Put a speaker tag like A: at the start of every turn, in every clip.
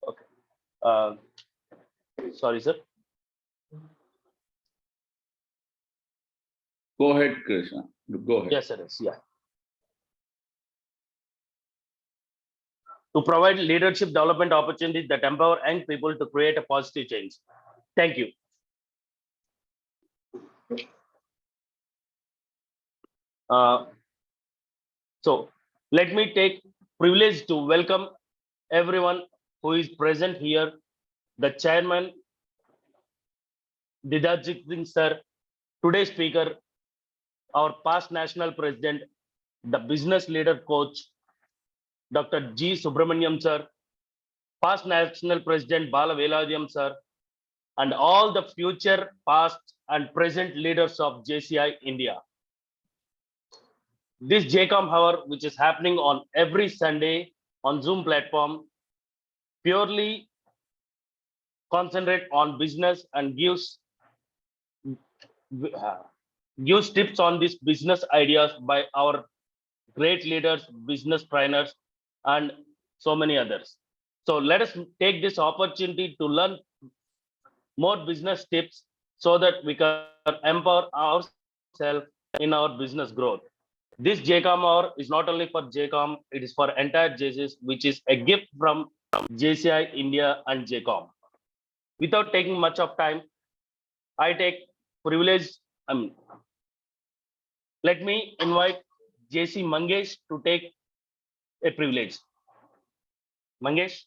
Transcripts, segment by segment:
A: Okay. Uh, Sorry, sir.
B: Go ahead, Krishna. Go ahead.
A: Yes, sir. Yes, yeah. To provide leadership development opportunities that empower young people to create a positive change. Thank you. So let me take privilege to welcome everyone who is present here. The chairman, Dr G sir, today's speaker, our past national president, the business leader coach, Dr. G. Subramaniam sir, past national president Bala Veladiam sir, and all the future, past and present leaders of JCI India. This JCOM Hour, which is happening on every Sunday on Zoom platform, purely concentrate on business and gives tips on these business ideas by our great leaders, business trainers, and so many others. So let us take this opportunity to learn more business tips so that we can empower ourselves in our business growth. This JCOM Hour is not only for JCOM, it is for entire JCs, which is a gift from JCI India and JCOM. Without taking much of time, I take privilege. Let me invite JC Mangesh to take a privilege. Mangesh.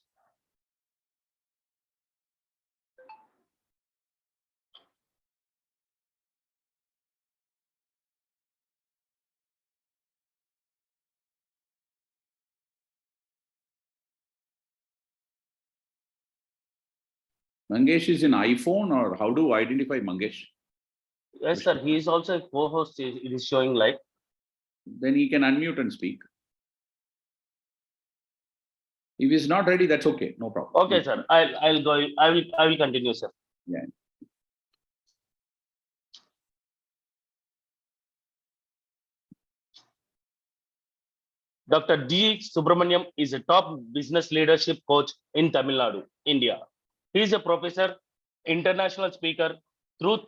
B: Mangesh is in iPhone, or how do I identify Mangesh?
A: Yes, sir. He is also a co-host. It is showing live.
B: Then he can unmute and speak. If he's not ready, that's okay. No problem.
A: Okay, sir. I'll go. I will continue, sir.
B: Yeah.
A: Dr. G. Subramaniam is a top business leadership coach in Tamil Nadu, India. He is a professor, international speaker, truth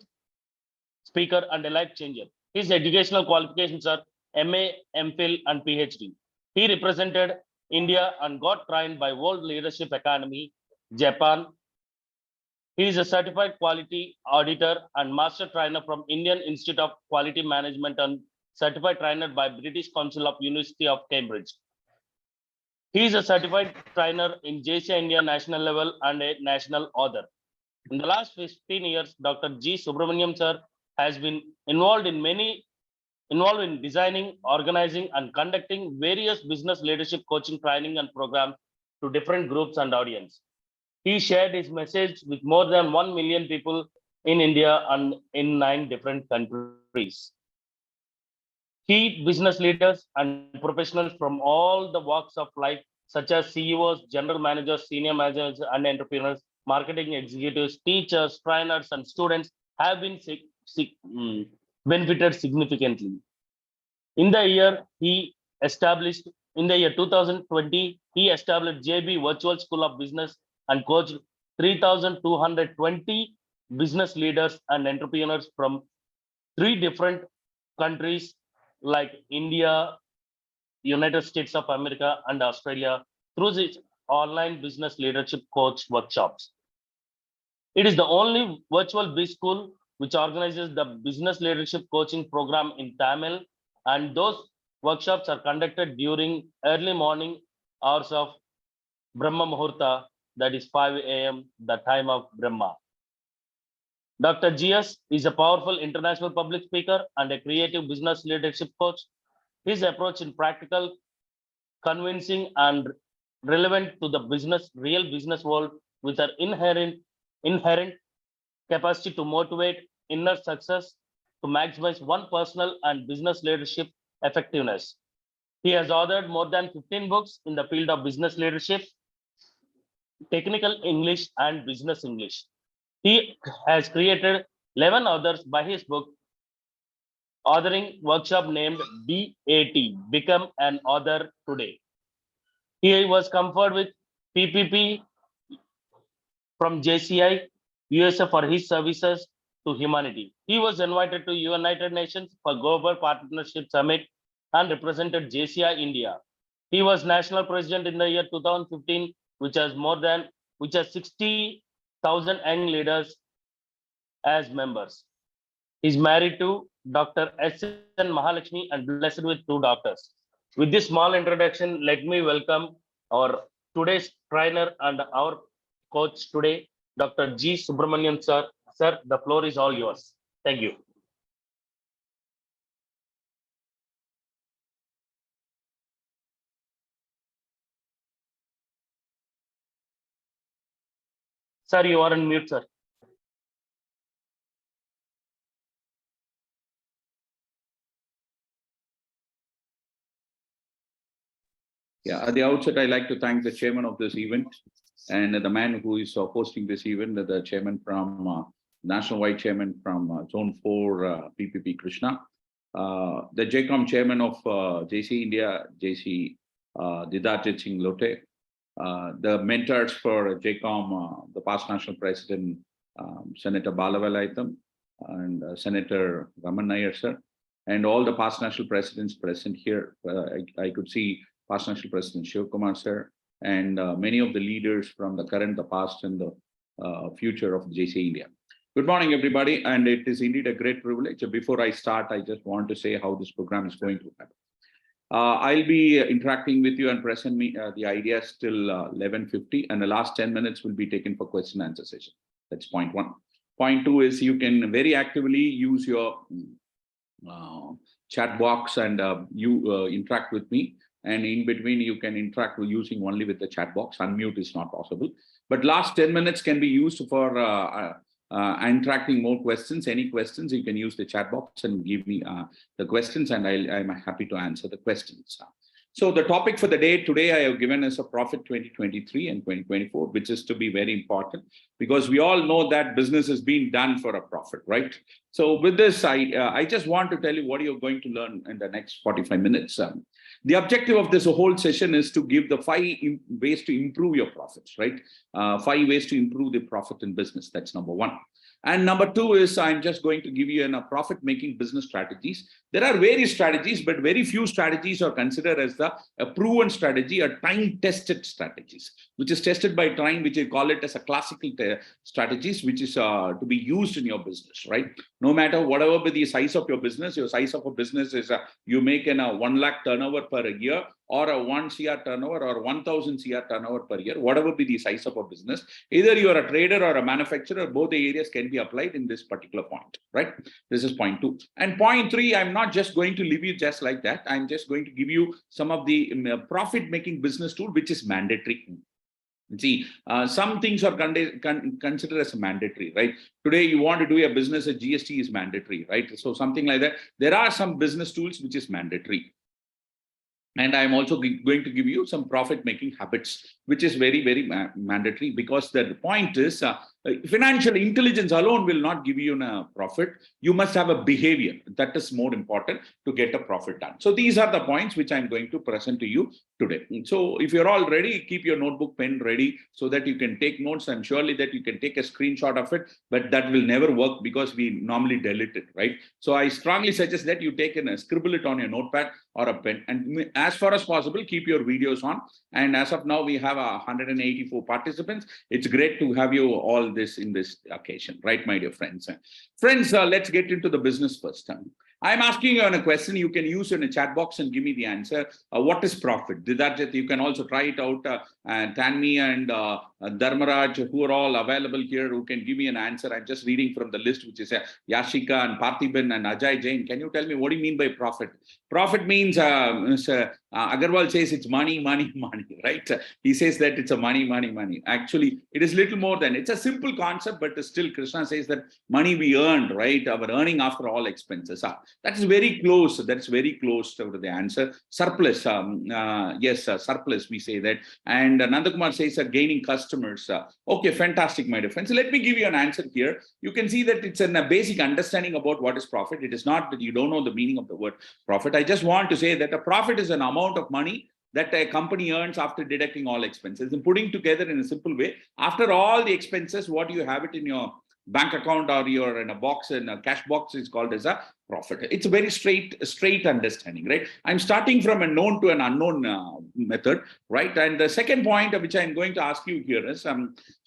A: speaker, and a life changer. His educational qualifications are MA, MPhil, and PhD. He represented India and got trained by World Leadership Academy, Japan. He is a certified quality auditor and master trainer from Indian Institute of Quality Management and certified trainer by British Council of University of Cambridge. He is a certified trainer in JCI India national level and a national author. In the last 15 years, Dr. G. Subramaniam sir has been involved in designing, organizing, and conducting various business leadership coaching training and programs to different groups and audience. He shared his message with more than 1 million people in India and in 9 different countries. Key business leaders and professionals from all the walks of life, such as CEOs, general managers, senior managers, and entrepreneurs, marketing executives, teachers, trainers, and students have been benefited significantly. In the year 2020, he established JB Virtual School of Business and coached 3,220 business leaders and entrepreneurs from 3 different countries like India, United States of America, and Australia through its online business leadership coach workshops. It is the only virtual biz school which organizes the business leadership coaching program in Tamil, and those workshops are conducted during early morning hours of Brahma Muhurta, that is 5 a.m., the time of Brahma. Dr. GS is a powerful international public speaker and a creative business leadership coach. His approach is practical, convincing, and relevant to the real business world with an inherent capacity to motivate inner success to maximize one personal and business leadership effectiveness. He has authored more than 15 books in the field of business leadership, technical English, and business English. He has created 11 others by his book, authoring workshop named BAT, Become an Author Today. He was conferred with PPP from JCI, USA for his services to humanity. He was invited to United Nations for Global Partnership Summit and represented JCI India. He was national president in the year 2015, which has 60,000 young leaders as members. He's married to Dr. S.N. Mahalakshmi and blessed with 2 daughters. With this small introduction, let me welcome our today's trainer and our coach today, Dr. G. Subramaniam sir. Sir, the floor is all yours. Thank you. Sir, you are on mute, sir.
B: Yeah, at the outset, I'd like to thank the chairman of this event and the man who is hosting this event, the chairman from National Wide Chairman from Zone 4, PPP Krishna, the JCOM chairman of JC India, JC Didar Singh Lote, the mentors for JCOM, the past national president, Senator Balavalaitam and Senator Raman Nair, sir, and all the past national presidents present here. I could see past national president Shiv Kumar, sir, and many of the leaders from the current, the past, and the future of JC India. Good morning, everybody, and it is indeed a great privilege. Before I start, I just want to say how this program is going to happen. I'll be interacting with you and present me the ideas till 11:50, and the last 10 minutes will be taken for question and answer session. That's point 1. Point 2 is you can very actively use your chat box and you interact with me. And in between, you can interact using only with the chat box. Unmute is not possible. But last 10 minutes can be used for interacting more questions. Any questions, you can use the chat box and give me the questions, and I'm happy to answer the questions. So the topic for the day today, I have given as a profit 2023 and 2024, which is to be very important because we all know that business is being done for a profit, right? So with this, I just want to tell you what you're going to learn in the next 45 minutes. The objective of this whole session is to give the 5 ways to improve your profits, right? 5 ways to improve the profit in business. That's number 1. And number 2 is I'm just going to give you a profit-making business strategies. There are various strategies, but very few strategies are considered as a proven strategy or time-tested strategies, which is tested by time, which I call it as a classical strategies, which is to be used in your business, right? No matter whatever be the size of your business is you make a 1 lakh turnover per year, or a 1 CR turnover or 1,000 CR turnover per year, whatever be the size of a business, either you are a trader or a manufacturer, both the areas can be applied in this particular point, right? This is point 2. And point 3, I'm not just going to leave you just like that. I'm just going to give you some of the profit-making business tool, which is mandatory. See, some things are considered as mandatory, right? Today, you want to do a business, a GST is mandatory, right? So something like that. There are some business tools which is mandatory. And I'm also going to give you some profit-making habits, which is very, very mandatory, because the point is financial intelligence alone will not give you a profit. You must have a behavior that is more important to get a profit done. So these are the points which I'm going to present to you today. So if you're all ready, keep your notebook, pen ready so that you can take notes, and surely that you can take a screenshot of it, but that will never work because we normally delete it, right? So I strongly suggest that you take and scribble it on your notepad or a pen, and as far as possible, keep your videos on. And as of now, we have 184 participants. It's great to have you all this in this occasion, right, my dear friends? Friends, let's get into the business first. I'm asking you on a question. You can use in a chat box and give me the answer. What is profit? You can also try it out. Tanmi and Dharmaraj, who are all available here, who can give me an answer. I'm just reading from the list, which is Yashika and Parthiban and Ajay Jain. Can you tell me what do you mean by profit? Profit means, Agarwal says it's money, money, money, right? He says that it's a money, money, money. Actually, it is little more than, it's a simple concept, but still Krishna says that money we earned, right? Our earning after all expenses. That is very close. That's very close to the answer. Surplus. Yes, surplus, we say that. And Nandakumar says gaining customers. Okay, fantastic, my dear friends. So let me give you an answer here. You can see that it's a basic understanding about what is profit. It is not that you don't know the meaning of the word profit. I just want to say that a profit is an amount of money that a company earns after deducting all expenses and putting together in a simple way. After all the expenses, what you have it in your bank account or you're in a box, in a cash box, is called as a profit. It's a very straight understanding, right? I'm starting from a known to an unknown method, right? And the second point which I'm going to ask you here is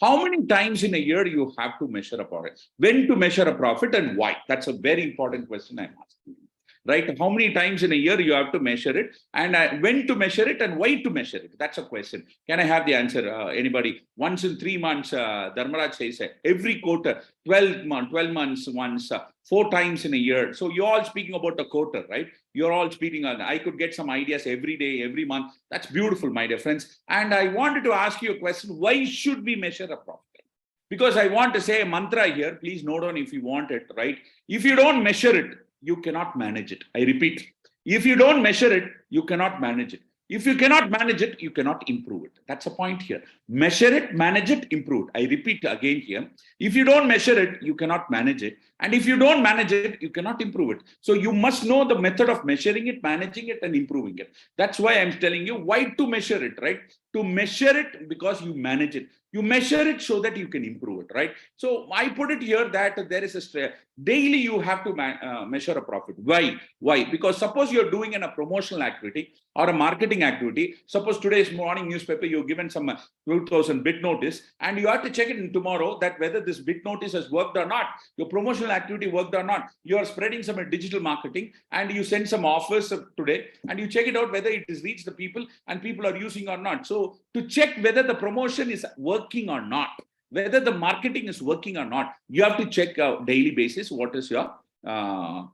B: how many times in a year you have to measure a profit, when to measure a profit and why? That's a very important question I'm asking. Right? How many times in a year you have to measure it, and when to measure it and why to measure it? That's a question. Can I have the answer? Anybody? Once in 3 months, Dharmaraj says every quarter, 12 months once, 4 times in a year. So you're all speaking about a quarter, right? You're all speaking on, I could get some ideas every day, every month. That's beautiful, my dear friends. And I wanted to ask you a question. Why should we measure a profit? Because I want to say a mantra here. Please note down if you want it, right? If you don't measure it, you cannot manage it. I repeat, if you don't measure it, you cannot manage it. If you cannot manage it, you cannot improve it. That's a point here. Measure it, manage it, improve it. I repeat again here. If you don't measure it, you cannot manage it. And if you don't manage it, you cannot improve it. So you must know the method of measuring it, managing it, and improving it. That's why I'm telling you why to measure it, right? To measure it because you manage it. You measure it so that you can improve it, right? So I put it here that there is a daily you have to measure a profit. Why? Why? Because suppose you're doing in a promotional activity or a marketing activity. Suppose today's morning newspaper, you've given some 12,000 bid notice, and you have to check it in tomorrow that whether this bid notice has worked or not. Your promotional activity worked or not. You are spreading some digital marketing and you send some offers today and you check it out whether it has reached the people and people are using or not. So to check whether the promotion is working or not, whether the marketing is working or not, you have to check daily basis what is your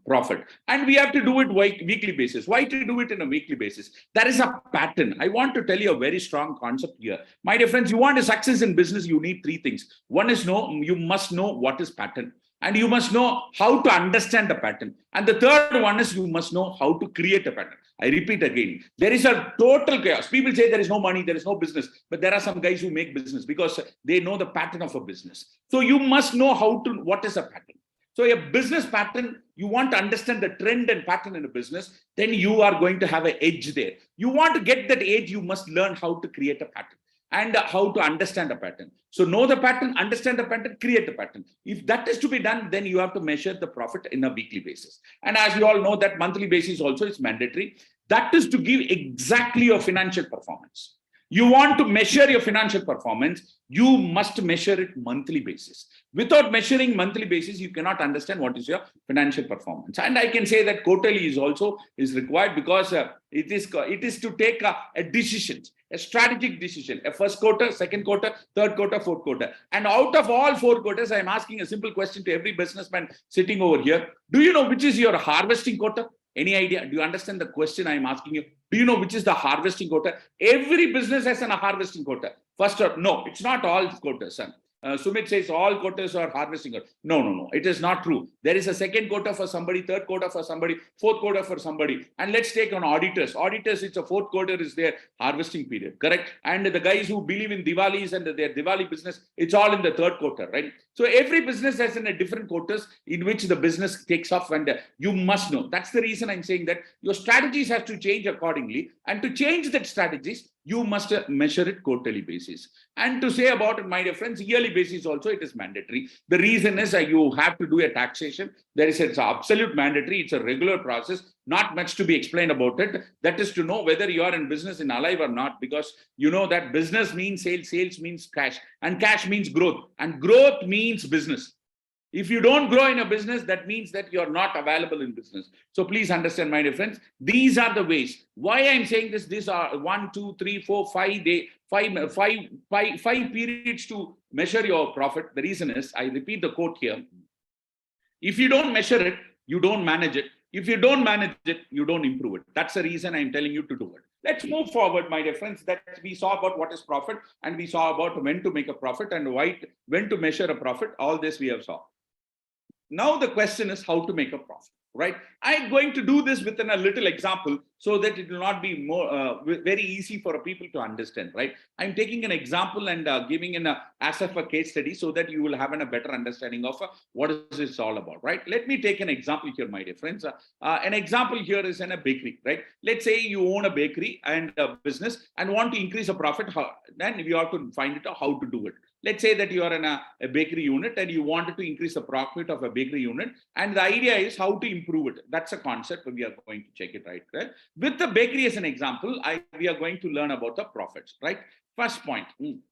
B: profit, and we have to do it weekly basis. Why to do it in a weekly basis? There is a pattern. I want to tell you a very strong concept here, my dear friends. You want a success in business, you need 3 things. One is you must know what is pattern, and you must know how to understand the pattern, and the third one is you must know how to create a pattern. I repeat again, there is a total chaos. People say there is no money, there is no business, but there are some guys who make business because they know the pattern of a business. So you must know what is a pattern. So a business pattern, you want to understand the trend and pattern in a business, then you are going to have an edge there. You want to get that edge, you must learn how to create a pattern and how to understand a pattern. So know the pattern, understand the pattern, create the pattern. If that is to be done, then you have to measure the profit in a weekly basis. And as you all know, that monthly basis also is mandatory. That is to give exactly your financial performance. You want to measure your financial performance, you must measure it monthly basis. Without measuring monthly basis, you cannot understand what is your financial performance. And I can say that quarterly is required because it is to take a decision, a strategic decision, a first quarter, second quarter, third quarter, fourth quarter. And out of all 4 quarters, I'm asking a simple question to every businessman sitting over here. Do you know which is your harvesting quarter? Any idea? Do you understand the question I'm asking you? Do you know which is the harvesting quarter? Every business has a harvesting quarter. First, no, it's not all quarters, son. Sumit says all quarters are harvesting. No. It is not true. There is a second quarter for somebody, third quarter for somebody, fourth quarter for somebody. And let's take on auditors. Auditors, it's a fourth quarter is their harvesting period, correct? And the guys who believe in Diwalis and their Diwali business, it's all in the third quarter, right? So every business has in a different quarters in which the business takes off, and you must know. That's the reason I'm saying that your strategies have to change accordingly. And to change that strategies, you must measure it quarterly basis. And to say about it, my dear friends, yearly basis also it is mandatory. The reason is you have to do a taxation. It's absolute mandatory. It's a regular process. Not much to be explained about it. That is to know whether you are in business in alive or not, because you know that business means sales, sales means cash, and cash means growth, and growth means business. If you don't grow in a business, that means that you're not available in business. So please understand, my dear friends, these are the ways. Why I'm saying this, these are 1, 2, 3, 4, 5 periods to measure your profit. The reason is, I repeat the quote here. If you don't measure it, you don't manage it. If you don't manage it, you don't improve it. That's the reason I'm telling you to do it. Let's move forward, my dear friends. That we saw about what is profit, and we saw about when to make a profit and when to measure a profit. All this we have saw. Now the question is how to make a profit. right? I'm going to do this within a little example so that it will not be more very easy for people to understand, right? I'm taking an example and giving in as of a case study so that you will have a better understanding of what is this all about, right? Let me take an example here, my dear friends. An example here is in a bakery, right? Let's say you own a bakery and a business and want to increase a profit. Then we have to find it out how to do it. Let's say that you are in a bakery unit and you wanted to increase the profit of a bakery unit, and the idea is how to improve it. That's a concept. We are going to check it right there. With the bakery as an example, we are going to learn about the profits, right? First point,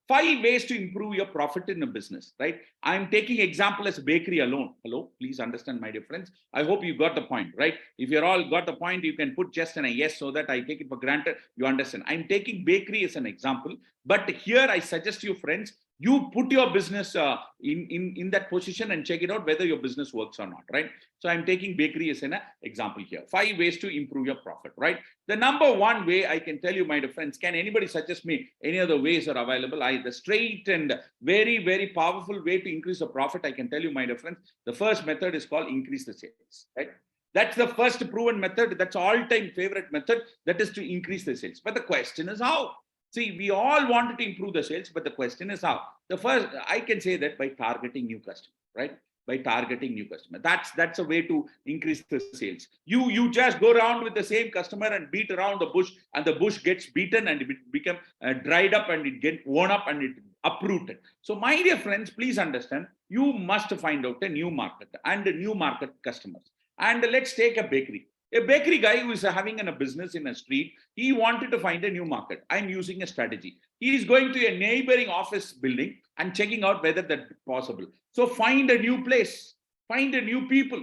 B: 5 ways to improve your profit in a business, right? I'm taking example as bakery alone. Hello, please understand, my dear friends. I hope you got the point, right? If you're all got the point, you can put just a yes so that I take it for granted. You understand. I'm taking bakery as an example, but here I suggest you, friends, you put your business in that position and check it out whether your business works or not, right? So I'm taking bakery as an example here. 5 ways to improve your profit, right? The number one way I can tell you, my dear friends, can anybody suggest me any other ways are available? The straight and very, very powerful way to increase the profit, I can tell you, my dear friends, the first method is called increase the sales, right? That's the first proven method. That's all-time favorite method. That is to increase the sales. But the question is how? See, we all wanted to improve the sales, but the question is how. The first, I can say that by targeting new customers, right? By targeting new customers. That's a way to increase the sales. You just go around with the same customer and beat around the bush, and the bush gets beaten and it become dried up and it gets worn up and it uprooted. So, my dear friends, please understand, you must find out a new market and a new market customers. And let's take a bakery. A bakery guy who is having a business in a street, he wanted to find a new market. I'm using a strategy. He is going to a neighboring office building and checking out whether that's possible. So find a new place, find a new people,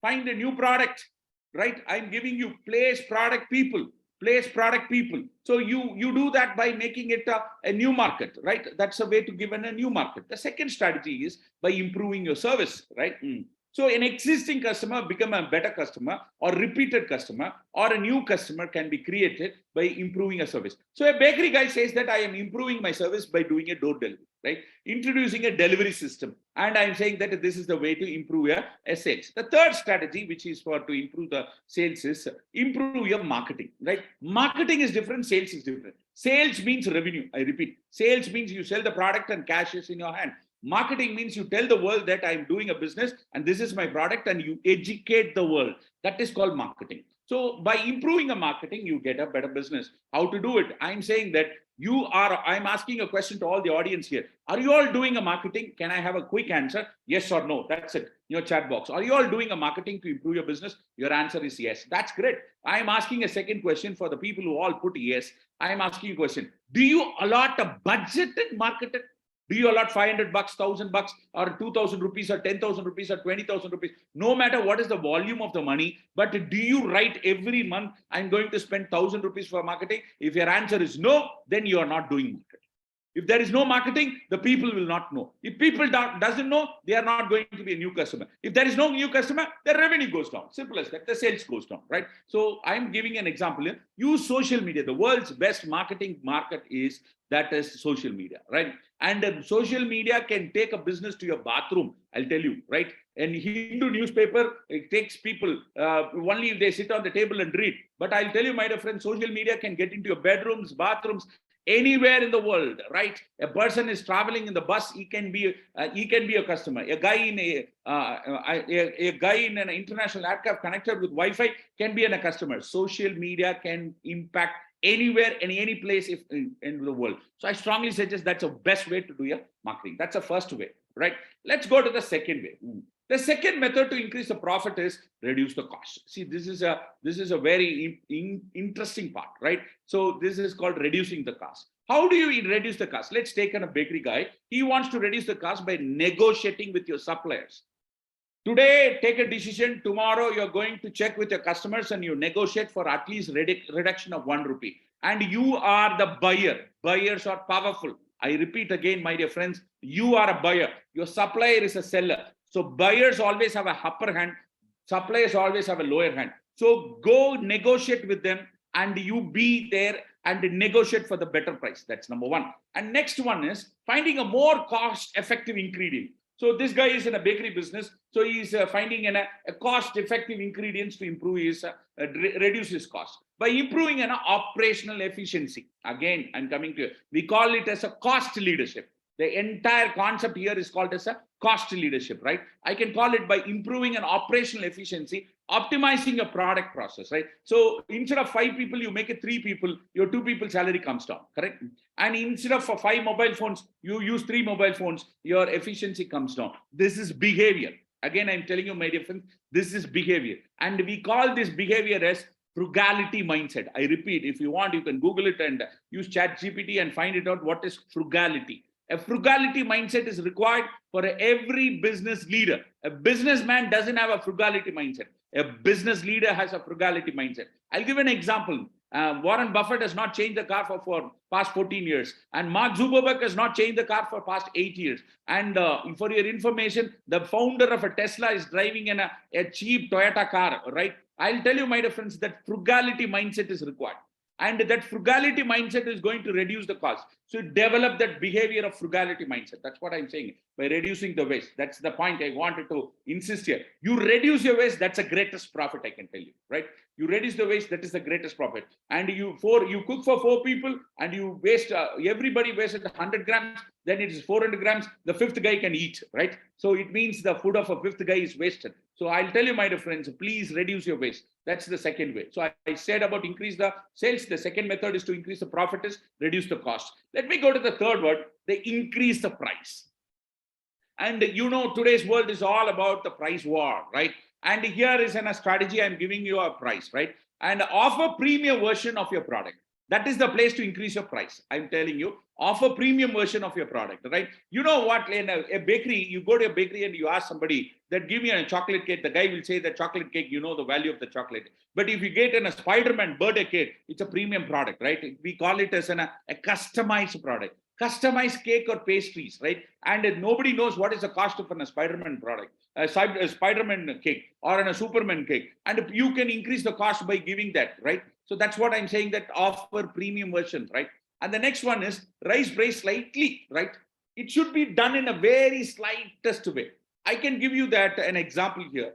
B: find a new product, right? I'm giving you place, product, people. Place, product, people. So you do that by making it a new market, right? That's a way to give a new market. The second strategy is by improving your service, right? So an existing customer become a better customer or repeated customer, or a new customer can be created by improving a service. So a bakery guy says that I am improving my service by doing a door delivery, right? Introducing a delivery system. And I'm saying that this is the way to improve your sales. The third strategy, which is for to improve the sales, is improve your marketing, right? Marketing is different, sales is different. Sales means revenue. I repeat, sales means you sell the product and cash is in your hand. Marketing means you tell the world that I'm doing a business and this is my product, and you educate the world. That is called marketing. So by improving a marketing, you get a better business. How to do it? I'm saying that I'm asking a question to all the audience here. Are you all doing a marketing? Can I have a quick answer? Yes or no? That's it. Your chat box. Are you all doing a marketing to improve your business? Your answer is yes. That's great. I'm asking a second question for the people who all put yes. I'm asking a question. Do you allot a budget in marketing? Do you allot $500, $1,000, or 2,000 rupees, or 10,000 rupees, or 20,000 rupees? No matter what is the volume of the money, but do you write every month, I'm going to spend 1,000 rupees for marketing? If your answer is no, then you are not doing marketing. If there is no marketing, the people will not know. If people doesn't know, they are not going to be a new customer. If there is no new customer, the revenue goes down. Simple as that. The sales goes down, right? So I'm giving an example here. Use social media. The world's best marketing market is social media, right? And social media can take a business to your bathroom. I'll tell you, right? And Hindu newspaper, it takes people only if they sit on the table and read. But I'll tell you, my dear friend, social media can get into your bedrooms, bathrooms, anywhere in the world, right? A person is traveling in the bus, he can be a customer. A guy in an international aircraft connected with Wi-Fi can be a customer. Social media can impact anywhere, any place in the world. So I strongly suggest that's the best way to do your marketing. That's the first way, right? Let's go to the second way. The second method to increase the profit is reduce the cost. See, this is a very interesting part, right? So this is called reducing the cost. How do you reduce the cost? Let's take a bakery guy. He wants to reduce the cost by negotiating with your suppliers. Today, take a decision. Tomorrow, you're going to check with your customers and you negotiate for at least reduction of 1 rupee. And you are the buyer. Buyers are powerful. I repeat again, my dear friends, you are a buyer. Your supplier is a seller. So buyers always have a upper hand. Suppliers always have a lower hand. So go negotiate with them and you be there and negotiate for the better price. That's number one. And next one is finding a more cost-effective ingredient. So this guy is in a bakery business. So he's finding a cost-effective ingredients to improve his, reduce his cost. By improving an operational efficiency. Again, I'm coming to it. We call it as a cost leadership. The entire concept here is called as a cost leadership, right? I can call it by improving an operational efficiency, optimizing a product process, right? So instead of 5 people, you make it 3 people, your 2 people salary comes down, correct? And instead of 5 mobile phones, you use 3 mobile phones, your efficiency comes down. This is behavior. Again, I'm telling you, my dear friends, this is behavior. And we call this behavior as frugality mindset. I repeat, if you want, you can Google it and use ChatGPT and find it out what is frugality. A frugality mindset is required for every business leader. A businessman doesn't have a frugality mindset. A business leader has a frugality mindset. I'll give an example. Warren Buffett has not changed the car for past 14 years. And Mark Zuckerberg has not changed the car for past 8 years. And for your information, the founder of a Tesla is driving in a cheap Toyota car, right? I'll tell you, my dear friends, that frugality mindset is required. And that frugality mindset is going to reduce the cost. So develop that behavior of frugality mindset. That's what I'm saying. By reducing the waste. That's the point I wanted to insist here. You reduce your waste, that's the greatest profit, I can tell you, right? You reduce the waste, that is the greatest profit. And you cook for 4 people and you waste, everybody wasted 100 grams, then it is 400 grams, the 5th guy can eat, right? So it means the food of a 5th guy is wasted. So I'll tell you, my dear friends, please reduce your waste. That's the second way. So I said about increase the sales. The second method is to increase the profit, is reduce the cost. Let me go to the third word, they increase the price. And you know, today's world is all about the price war, right? And here is a strategy. I'm giving you a price, right? And offer premium version of your product. That is the place to increase your price. I'm telling you, offer premium version of your product, right? You know what, in a bakery, you go to a bakery and you ask somebody that give me a chocolate cake, the guy will say that chocolate cake, you know the value of the chocolate. But if you get in a Spider-Man birthday cake, it's a premium product, right? We call it as a customized product. Customized cake or pastries, right? And nobody knows what is the cost of a Spider-Man product, a Spider-Man cake or a Superman cake. And you can increase the cost by giving that, right? So that's what I'm saying, that offer premium version, right? And the next one is raise price slightly, right? It should be done in a very slightest way. I can give you that an example here.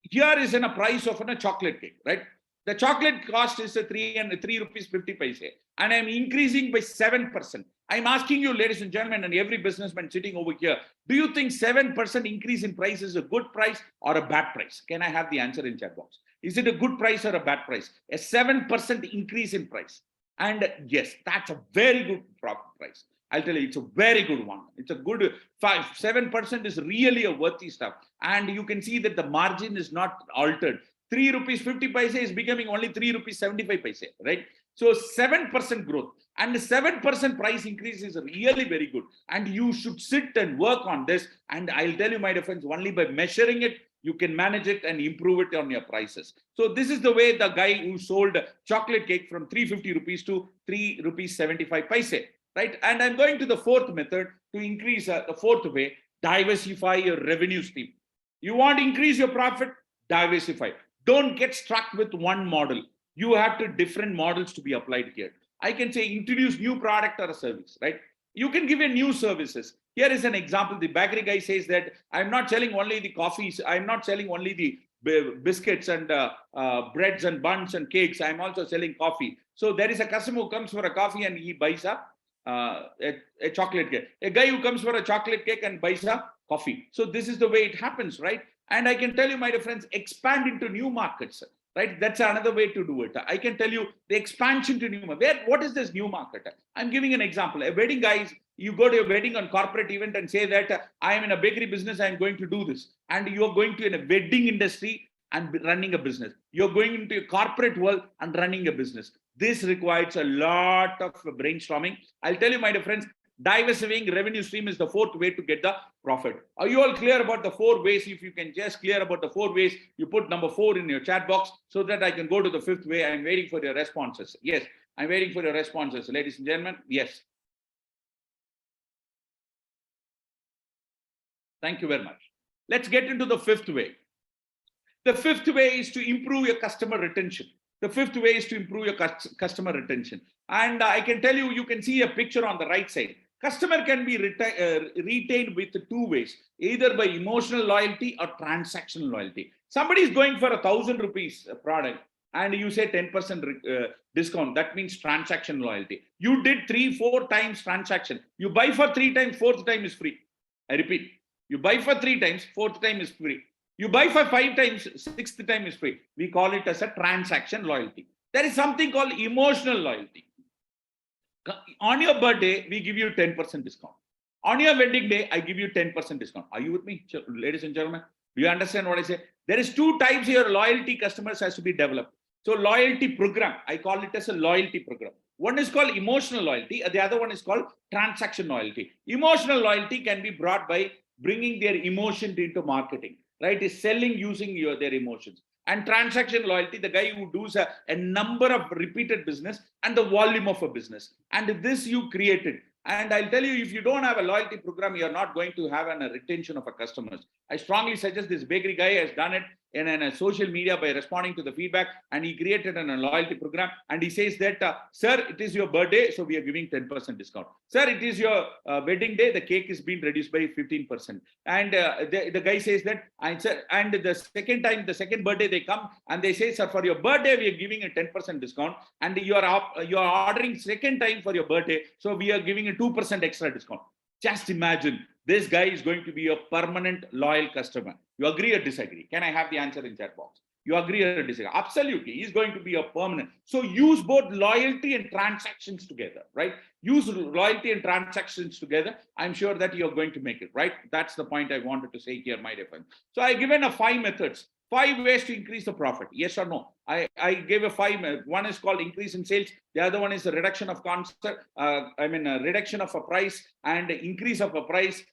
B: Here is in a price of a chocolate cake, right? The chocolate cost is a 3 rupees 50 paise, and I'm increasing by 7%. I'm asking you, ladies and gentlemen, and every businessman sitting over here, do you think 7% increase in price is a good price or a bad price? Can I have the answer in chat box? Is it a good price or a bad price? A 7% increase in price. And yes, that's a very good price. I'll tell you, it's a very good one. It's a good 7% is really a worthy stuff. And you can see that the margin is not altered. 3 rupees 50 paise is becoming only 3 rupees 75 paise, right? So 7% growth and 7% price increase is really very good. And you should sit and work on this. And I'll tell you, my dear friends, only by measuring it, you can manage it and improve it on your prices. So this is the way the guy who sold chocolate cake from 350 rupees to 3 rupees 75 paise, right? And I'm going to the fourth method to increase the fourth way, diversify your revenue stream. You want to increase your profit, diversify. Don't get stuck with one model. You have to different models to be applied here. I can say introduce new product or a service, right? You can give a new services. Here is an example. The bakery guy says that I'm not selling only the coffees. I'm not selling only the biscuits and breads and buns and cakes. I'm also selling coffee. So there is a customer who comes for a coffee and he buys a chocolate cake. A guy who comes for a chocolate cake and buys a coffee. So this is the way it happens, right? And I can tell you, my dear friends, expand into new markets, right? That's another way to do it. I can tell you the expansion to new market. What is this new market? I'm giving an example. A wedding guy, you go to a wedding on corporate event and say that I am in a bakery business, I'm going to do this. And you're going to in a wedding industry and running a business. You're going into a corporate world and running a business. This requires a lot of brainstorming. I'll tell you, my dear friends, diversifying revenue stream is the fourth way to get the profit. Are you all clear about the 4 ways? If you can just clear about the 4 ways, you put number 4 in your chat box so that I can go to the 5th way. I'm waiting for your responses. Yes, I'm waiting for your responses, ladies and gentlemen. Yes. Thank you very much. Let's get into the 5th way. The 5th way is to improve your customer retention. The 5th way is to improve your customer retention. And I can tell you, you can see a picture on the right side. Customer can be retained with two ways, either by emotional loyalty or transactional loyalty. Somebody is going for 1,000 rupees product and you say 10% discount. That means transaction loyalty. You did 3-4 times transaction. You buy for 3 times, 4th time is free. I repeat, you buy for 3 times, 4th time is free. You buy for 5 times, 6th time is free. We call it as a transaction loyalty. There is something called emotional loyalty. On your birthday, we give you 10% discount. On your wedding day, I give you 10% discount. Are you with me, ladies and gentlemen? Do you understand what I say? There is 2 types your loyalty customers has to be developed. So loyalty program, I call it as a loyalty program. One is called emotional loyalty. The other one is called transaction loyalty. Emotional loyalty can be brought by bringing their emotion into marketing, right? Is selling using their emotions. And transaction loyalty, the guy who does a number of repeated business and the volume of a business. And this you created. And I'll tell you, if you don't have a loyalty program, you're not going to have a retention of a customers. I strongly suggest this bakery guy has done it in a social media by responding to the feedback, and he created a loyalty program. And he says that, sir, it is your birthday, so we are giving 10% discount. Sir, it is your wedding day, the cake is being reduced by 15%. And the guy says that, and the second time, the second birthday they come and they say, sir, for your birthday, we are giving a 10% discount. And you are ordering second time for your birthday, so we are giving a 2% extra discount. Just imagine, this guy is going to be a permanent loyal customer. You agree or disagree? Can I have the answer in chat box? You agree or disagree? Absolutely. He's going to be a permanent. So use both loyalty and transactions together, right? Use loyalty and transactions together. I'm sure that you're going to make it, right? That's the point I wanted to say here, my dear friend. So I given 5 methods. 5 ways to increase the profit. Yes or no? I gave a 5. One is called increase in sales. The other one is a reduction of reduction of a price and increase of a price.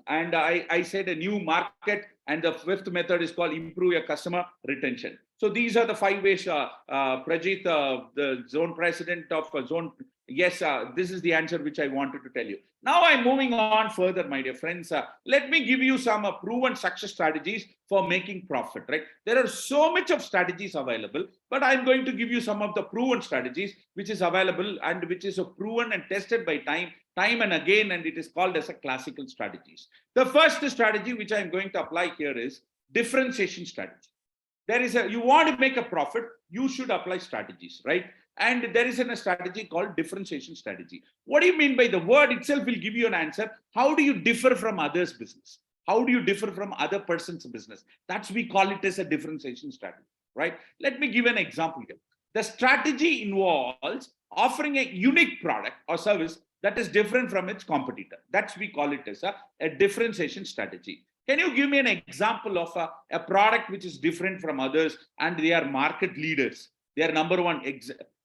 B: And I said a new market. And the 5th method is called improve your customer retention. So these are the 5 ways, Prajit, the zone president of zone. Yes, this is the answer which I wanted to tell you. Now I'm moving on further, my dear friends. Let me give you some proven success strategies for making profit, right? There are so much of strategies available, but I'm going to give you some of the proven strategies which is available and which is proven and tested by time and again, and it is called as a classical strategies. The first strategy which I'm going to apply here is differentiation strategy. You want to make a profit, you should apply strategies, right? And there is a strategy called differentiation strategy. What do you mean by the word itself will give you an answer? How do you differ from others' business? How do you differ from other person's business? That's we call it as a differentiation strategy, right? Let me give an example here. The strategy involves offering a unique product or service that is different from its competitor. That's we call it as a differentiation strategy. Can you give me an example of a product which is different from others and they are market leaders? They are number one.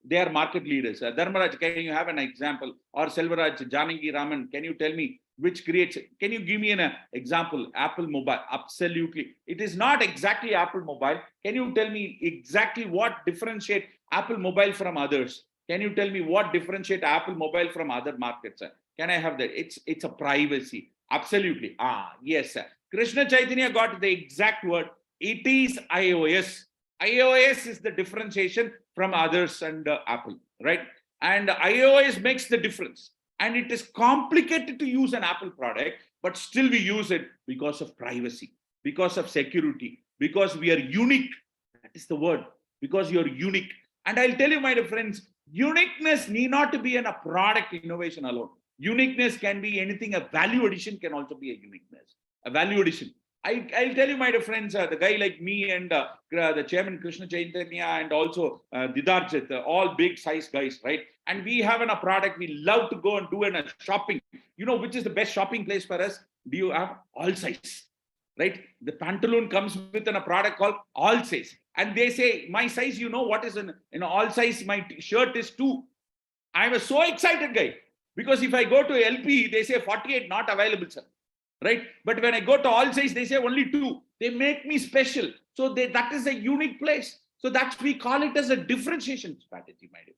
B: They are market leaders. Dharmaraj, can you have an example? Or Selvaraj, Janaki Raman, can you tell me which creates? Can you give me an example? Apple Mobile. Absolutely. It is not exactly Apple Mobile. Can you tell me exactly what differentiate Apple Mobile from others? Can you tell me what differentiate Apple Mobile from other markets? Can I have that? It's a privacy. Absolutely. Yes, sir. Krishna Chaitanya got the exact word. It is iOS. iOS is the differentiation from others and Apple, right? And iOS makes the difference. And it is complicated to use an Apple product, but still we use it because of privacy, because of security, because we are unique. That is the word, because you're unique. And I'll tell you, my dear friends, uniqueness need not to be in a product innovation alone. Uniqueness can be anything. A value addition can also be a uniqueness, a value addition. I'll tell you, my dear friends, the guy like me and the chairman Krishna Chaitanya and also Didarjit, all big size guys, right? And we have a product, we love to go and do a shopping. You know, which is the best shopping place for us? Do you have all size, right? The pantaloon comes with a product called all size. And they say, my size, you know what is in all size? My shirt is 2. I'm a so excited guy. Because if I go to LP, they say 48 not available, sir. Right? But when I go to all size, they say only 2. They make me special. So that is a unique place. So that's, we call it as a differentiation strategy, my dear.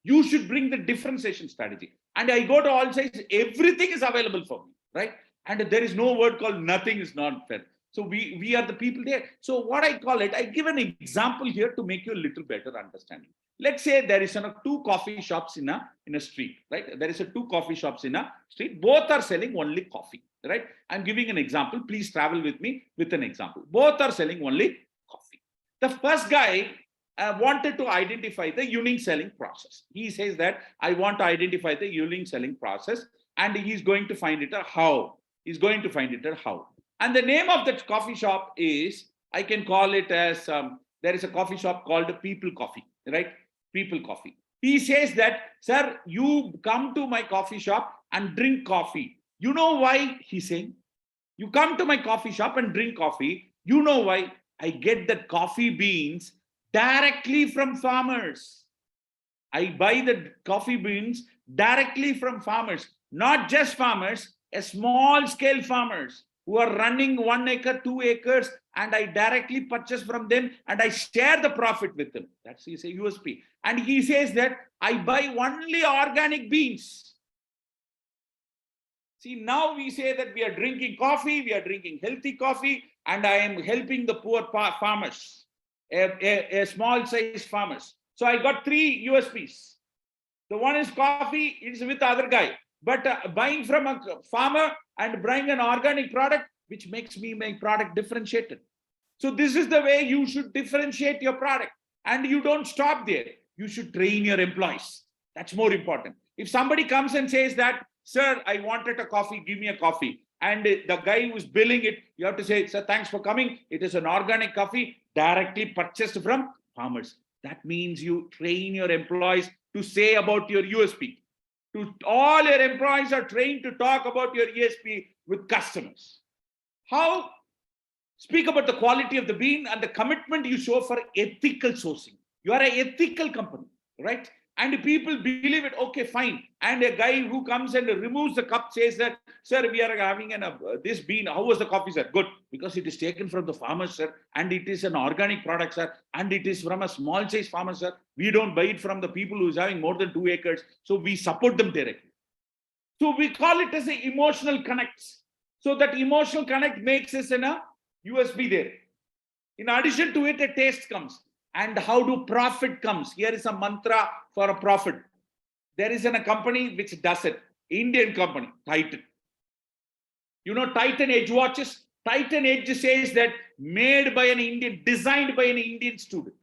B: You should bring the differentiation strategy. And I go to all size, everything is available for me, right? And there is no word called nothing is not fair. So we are the people there. So what I call it, I give an example here to make you a little better understanding. Let's say there is two coffee shops in a street, right? There is two coffee shops in a street. Both are selling only coffee, right? I'm giving an example. Please travel with me with an example. Both are selling only coffee. The first guy wanted to identify the unique selling process. He says that I want to identify the unique selling process, and he's going to find it how. He's going to find it how. And the name of that coffee shop is, I can call it as, there is a coffee shop called People Coffee, right? People Coffee. He says that, sir, you come to my coffee shop and drink coffee. You know why? He's saying, you come to my coffee shop and drink coffee. You know why? I get the coffee beans directly from farmers. I buy the coffee beans directly from farmers, not just farmers, a small scale farmers who are running 1 acre, 2 acres, and I directly purchase from them and I share the profit with them. That's his USP. And he says that I buy only organic beans. See, now we say that we are drinking coffee, we are drinking healthy coffee, and I am helping the poor farmers, a small size farmers. So I got 3 USPs. The one is coffee, it is with the other guy. But buying from a farmer and buying an organic product, which makes me my product differentiated. So this is the way you should differentiate your product. And you don't stop there. You should train your employees. That's more important. If somebody comes and says that, sir, I wanted a coffee, give me a coffee. And the guy who's billing it, you have to say, sir, thanks for coming. It is an organic coffee directly purchased from farmers. That means you train your employees to say about your USP. All your employees are trained to talk about your USP with customers. How? Speak about the quality of the bean and the commitment you show for ethical sourcing. You are an ethical company, right? And people believe it, okay, fine. And a guy who comes and removes the cup says that, sir, we are having this bean. How was the coffee, sir? Good. Because it is taken from the farmers, sir. And it is an organic product, sir. And it is from a small size farmer, sir. We don't buy it from the people who is having more than 2 acres. So we support them directly. So we call it as an emotional connect. So that emotional connect makes us in a USB there. In addition to it, a taste comes. And how do profit comes? Here is a mantra for a profit. There is a company which does it. Indian company, Titan. You know Titan Edge watches? Titan Edge says that made by an Indian, designed by an Indian student.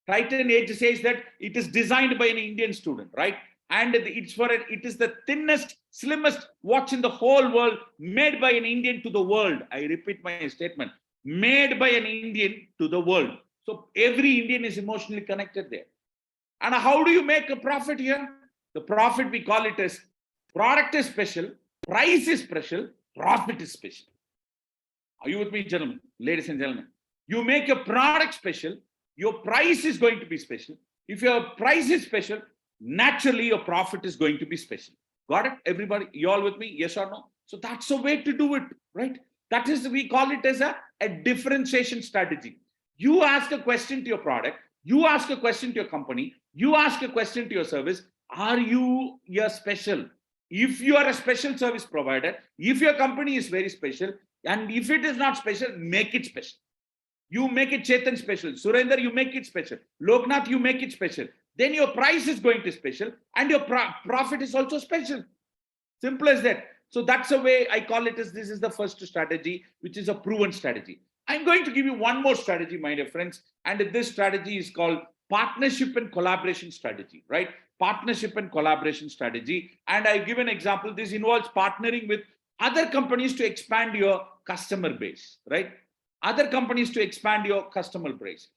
B: Titan Edge says that it is designed by an Indian student, right? And it is the thinnest, slimmest watch in the whole world, made by an Indian to the world. I repeat my statement. Made by an Indian to the world. So every Indian is emotionally connected there. And how do you make a profit here? The profit, we call it as product is special, price is special, profit is special. Are you with me, gentlemen, ladies and gentlemen? You make your product special, your price is going to be special. If your price is special, naturally your profit is going to be special. Got it? Everybody, you all with me? Yes or no? So that's a way to do it, right? That is, we call it as a differentiation strategy. You ask a question to your product, you ask a question to your company, you ask a question to your service. Are you special? If you are a special service provider, if your company is very special, and if it is not special, make it special. You make it Chetan special. Surender, you make it special. Loknath, you make it special. Then your price is going to be special and your profit is also special. Simple as that. So that's the way I call it as this is the first strategy, which is a proven strategy. I'm going to give you one more strategy, my dear friends. And this strategy is called partnership and collaboration strategy, right? Partnership and collaboration strategy. And I give an example. This involves partnering with other companies to expand your customer base, right? Other companies to expand your customer base,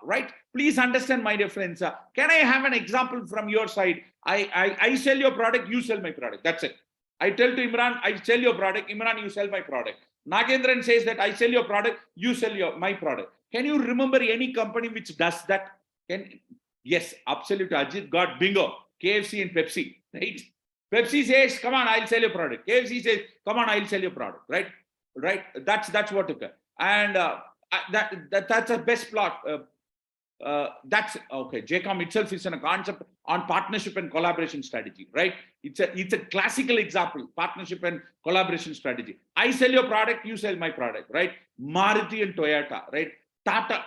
B: right? Please understand, my dear friends. Can I have an example from your side? I sell your product, you sell my product. That's it. I tell to Imran, I sell your product. Imran, you sell my product. Nagendran says that I sell your product, you sell my product. Can you remember any company which does that? Yes, absolutely. Ajit got bingo. KFC and Pepsi, right? Pepsi says, come on, I'll sell your product. KFC says, come on, I'll sell your product, right? Right? That's what occurs. And that's a best plot. That's okay. JCOM itself is a concept on partnership and collaboration strategy, right? It's a classical example, partnership and collaboration strategy. I sell your product, you sell my product, right? Maruti and Toyota, right? Tata,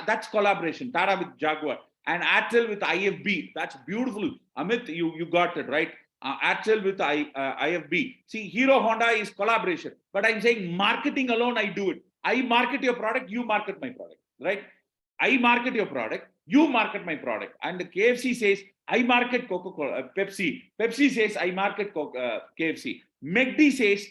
B: that's collaboration. Tata with Jaguar. and Airtel with IFB. That's beautiful. Amit, you got it right. Airtel with IFB. See, Hero Honda is collaboration, but I'm saying marketing alone, I do it. I market your product, you market my product, right? I market your product, you market my product. And the KFC says, I market Coca-Cola, Pepsi. Pepsi says, I market KFC. McD says,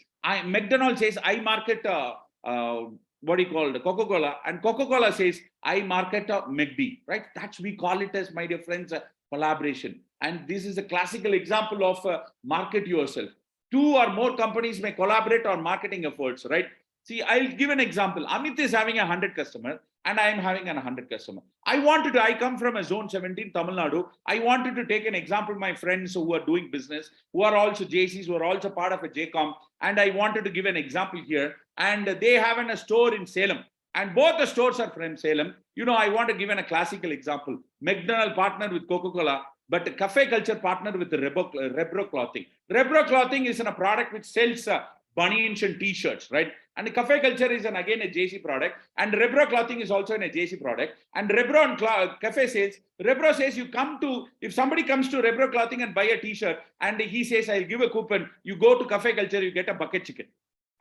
B: McDonald's says, I market, what do you call it, Coca-Cola. And Coca-Cola says, I market McD, right? That's, we call it as, my dear friends, collaboration. And this is a classical example of market yourself. 2 or more companies may collaborate on marketing efforts, right? See, I'll give an example. Amit is having 100 customers and I am having 100 customers. I come from a zone 17, Tamil Nadu. I wanted to take an example of my friends who are doing business, who are also JCs, who are also part of a JCOM. And I wanted to give an example here. And they have a store in Salem. And both the stores are from Salem. You know, I want to give a classical example. McDonald's partnered with Coca-Cola, but the cafe culture partnered with the Rebro clothing. Rebro clothing is a product which sells bunions and t-shirts, right? And the cafe culture is again a JC product, and Rebro clothing is also in a JC product. And Rebro and cafe says, Rebro says you come to, if somebody comes to Rebro clothing and buy a t-shirt and he says, I'll give a coupon, you go to cafe culture, you get a bucket chicken.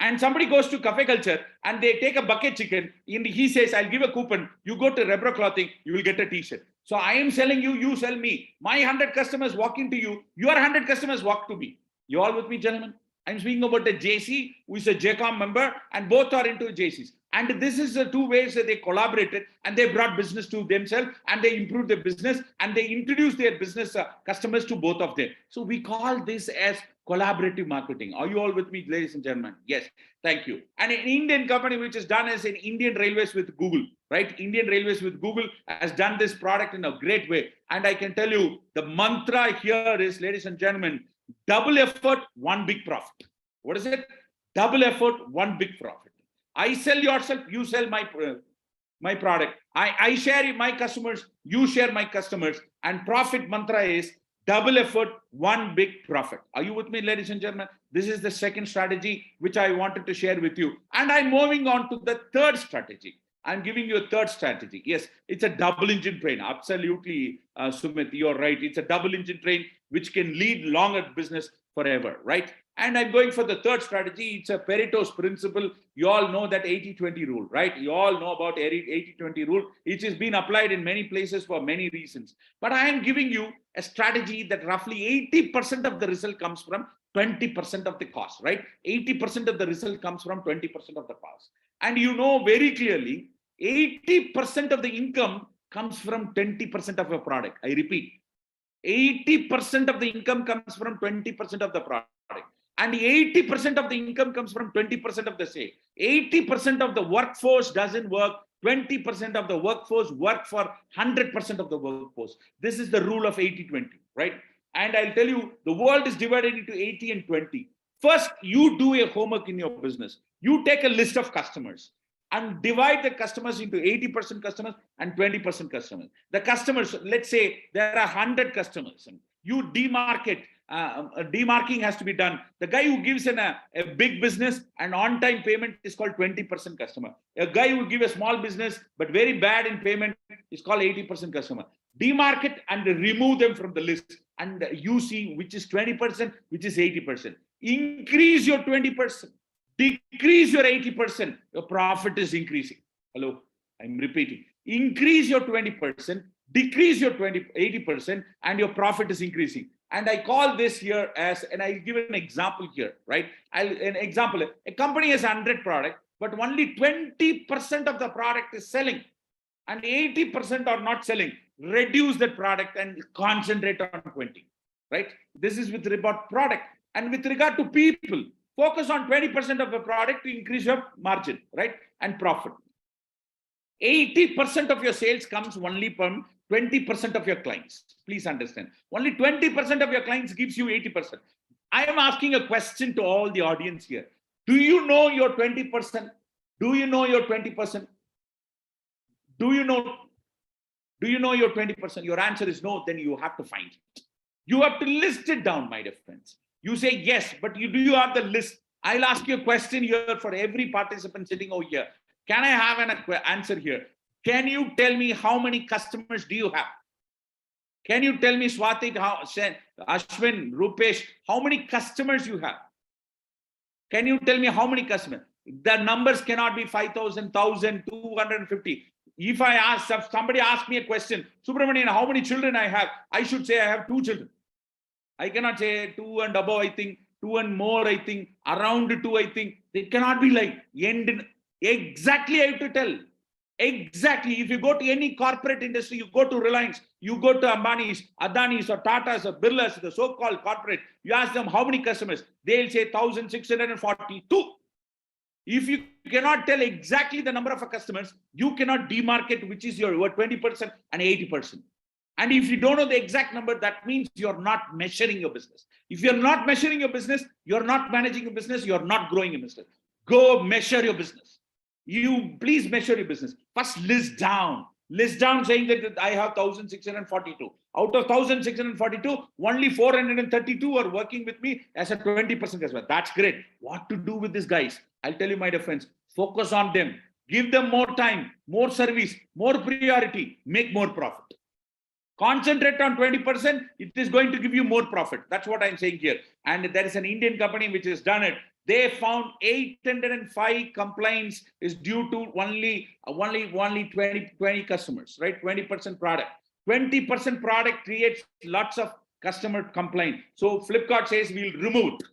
B: And somebody goes to cafe culture and they take a bucket chicken, and he says, I'll give a coupon, you go to Rebro clothing, you will get a t-shirt. So I am selling you, you sell me. My 100 customers walk into you, your 100 customers walk to me. You all with me, gentlemen? I'm speaking about a JC who is a JCOM member, and both are into JCs. And this is the 2 ways that they collaborated and they brought business to themselves and they improved their business and they introduced their business customers to both of them. So we call this as collaborative marketing. Are you all with me, ladies and gentlemen? Yes, thank you. And an Indian company which is done as an Indian Railways with Google, right? Indian Railways with Google has done this product in a great way. And I can tell you the mantra here is, ladies and gentlemen, double effort, one big profit. What is it? Double effort, one big profit. I sell yourself, you sell my product. I share my customers, you share my customers. And profit mantra is double effort, one big profit. Are you with me, ladies and gentlemen? This is the second strategy which I wanted to share with you. And I'm moving on to the third strategy. I'm giving you a third strategy. Yes, it's a double engine train. Absolutely, Sumit, you're right. It's a double engine train which can lead longer business forever, right? And I'm going for the third strategy. It's a Pareto's principle. You all know that 80-20 rule, right? You all know about 80-20 rule. It has been applied in many places for many reasons. But I am giving you a strategy that roughly 80% of the result comes from 20% of the cost, right? 80% of the result comes from 20% of the cost. And you know very clearly, 80% of the income comes from 20% of your product. I repeat, 80% of the income comes from 20% of the product. And 80% of the income comes from 20% of the sale. 80% of the workforce doesn't work. 20% of the workforce work for 100% of the workforce. This is the rule of 80-20, right? And I'll tell you, the world is divided into 80 and 20. First, you do a homework in your business. You take a list of customers and divide the customers into 80% customers and 20% customers. The customers, let's say there are 100 customers. You demarket. Demarking has to be done. The guy who gives a big business and on-time payment is called 20% customer. A guy who gives a small business but very bad in payment is called 80% customer. Demarket and remove them from the list, and you see which is 20%, which is 80%. Increase your 20%, decrease your 80%. Your profit is increasing. Hello, I'm repeating. Increase your 20%, decrease your 80%, and your profit is increasing. And I call this here as, and I'll give an example here, right? An example, a company has 100 products, but only 20% of the product is selling and 80% are not selling. Reduce that product and concentrate on 20, right? This is with regard to product. And with regard to people, focus on 20% of the product to increase your margin, right? And profit. 80% of your sales comes only from 20% of your clients. Please understand. Only 20% of your clients gives you 80%. I am asking a question to all the audience here. Do you know your 20%? Do you know your 20%? Do you know your 20%? Your answer is no, then you have to find it. You have to list it down, my dear friends. You say yes, but do you have the list? I'll ask you a question here for every participant sitting over here. Can I have an answer here? Can you tell me how many customers do you have? Can you tell me, Swati, Ashwin, Rupesh, how many customers you have? Can you tell me how many customers? The numbers cannot be 5,000, 1,000, 250. If I ask, if somebody asks me a question, Subramaniam, how many children I have? I should say I have 2 children. I cannot say 2 and above, I think, 2 and more, I think, around 2, I think. It cannot be like, exactly I have to tell. Exactly. If you go to any corporate industry, you go to Reliance, you go to Ambani's, Adani's, or Tata's, or Birla's, the so-called corporate, you ask them how many customers, they'll say 1,642. If you cannot tell exactly the number of customers, you cannot demarket which is your 20% and 80%. And if you don't know the exact number, that means you're not measuring your business. If you're not measuring your business, you're not managing your business, you're not growing your business. Go measure your business. You please measure your business. First list down saying that I have 1,642. Out of 1,642, only 432 are working with me as a 20% as well. That's great. What to do with these guys? I'll tell you, my dear friends, focus on them. Give them more time, more service, more priority, make more profit. Concentrate on 20%, it is going to give you more profit. That's what I'm saying here. And there is an Indian company which has done it. They found 805 complaints is due to only 20 customers, right? 20% product. 20% product creates lots of customer complaint. So Flipkart says we'll remove it.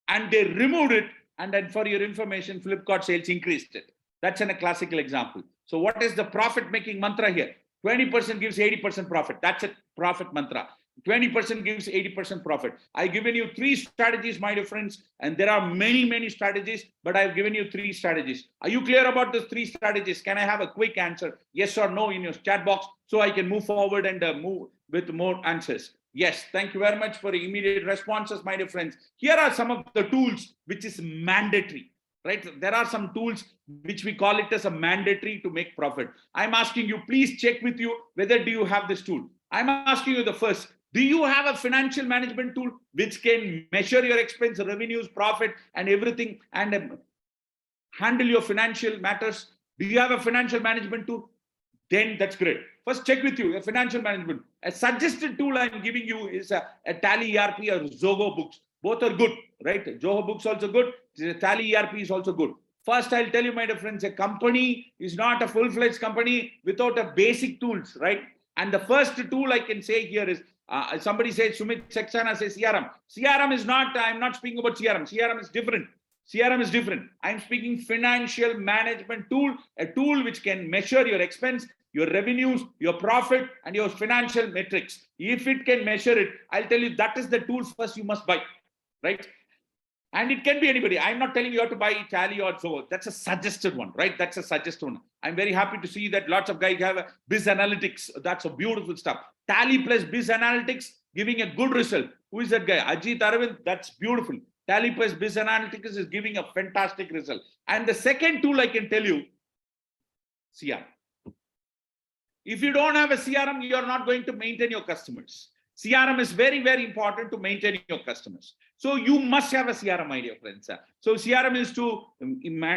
B: And they removed it. And then for your information, Flipkart sales increased it. That's a classical example. So what is the profit making mantra here? 20% gives 80% profit. That's a profit mantra. 20% gives 80% profit. I've given you 3 strategies, my dear friends, and there are many strategies, but I've given you 3 strategies. Are you clear about those 3 strategies? Can I have a quick answer, yes or no, in your chat box, so I can move forward and move with more answers? Yes, thank you very much for the immediate responses, my dear friends. Here are some of the tools which is mandatory. Right? There are some tools which we call it as a mandatory to make profit. I'm asking you, please check with you whether do you have this tool. I'm asking you the first, do you have a financial management tool which can measure your expense, revenues, profit, and everything, and handle your financial matters? Do you have a financial management tool? Then that's great. First, check with you a financial management. A suggested tool I'm giving you is a Tally ERP or Zoho Books. Both are good, right? Zoho Books also good. Tally ERP is also good. First, I'll tell you, my dear friends, a company is not a full-fledged company without a basic tools, right? And the first tool I can say here is, somebody says, Sumit Saxena says CRM. CRM is not, I'm not speaking about CRM. CRM is different. CRM is different. I'm speaking financial management tool, a tool which can measure your expense, your revenues, your profit, and your financial metrics. If it can measure it, I'll tell you that is the tool first you must buy. Right? And it can be anybody. I'm not telling you how to buy Tally or so. That's a suggested one, right? That's a suggested one. I'm very happy to see that lots of guys have a Biz Analytics. That's a beautiful stuff. Tally plus Biz Analytics giving a good result. Who is that guy? Ajit Aravind. That's beautiful. Tally plus Biz Analytics is giving a fantastic result. And the second tool I can tell you, CRM. If you don't have a CRM, you're not going to maintain your customers. CRM is very important to maintain your customers. So you must have a CRM, my dear friends. So CRM is to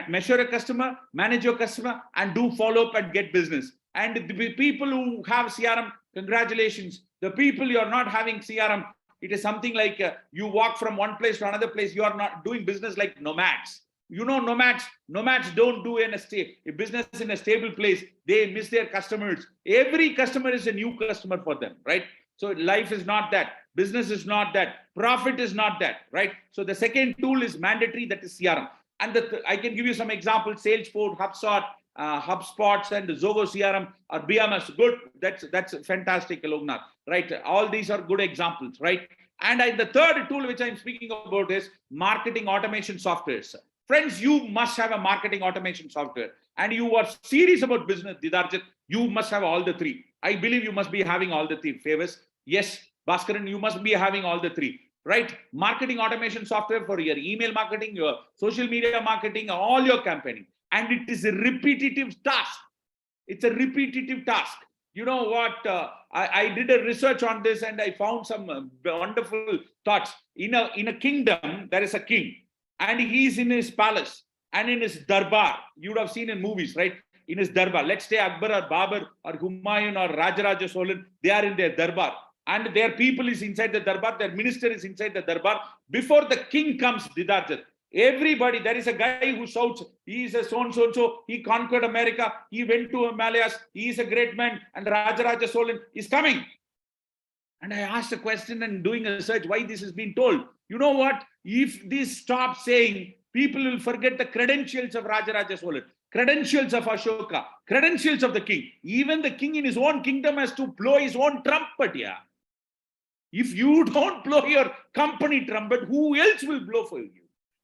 B: measure a customer, manage your customer, and do follow-up and get business. And the people who have CRM, congratulations. The people you are not having CRM, it is something like you walk from one place to another place. You are not doing business like nomads. You know, nomads don't do a business in a stable place. They miss their customers. Every customer is a new customer for them, right? So life is not that. Business is not that. Profit is not that, right? So the second tool is mandatory, that is CRM. And I can give you some examples, Salesforce, HubSpot, HubSpots, and Zoho CRM or BMS. Good. That's fantastic, Lognath, right? All these are good examples, right? And the third tool which I'm speaking about is marketing automation softwares. Friends, you must have a marketing automation software. And you are serious about business, Didarjit, you must have all the 3. I believe you must be having all the 3 favors. Yes, Bhaskaran, you must be having all the 3, right? Marketing automation software for your email marketing, your social media marketing, all your campaigning. And it is a repetitive task. It's a repetitive task. You know what? I did a research on this and I found some wonderful thoughts. In a kingdom, there is a king and he's in his palace and in his darbar. You would have seen in movies, right? In his darbar. Let's say Akbar or Babur or Humayun or Rajaraja Solan, they are in their darbar. and their people is inside the darbar, their minister is inside the darbar. Before the king comes, Didarjat, everybody, there is a guy who shouts, he is a so, he conquered America, he went to Himalayas, he is a great man, and Rajaraja Solan is coming. And I asked a question and doing a search why this has been told. You know what? If this stops saying, people will forget the credentials of Rajaraja Solan, credentials of Ashoka, credentials of the king. Even the king in his own kingdom has to blow his own trumpet. Yeah. If you don't blow your company trumpet, who else will blow for you?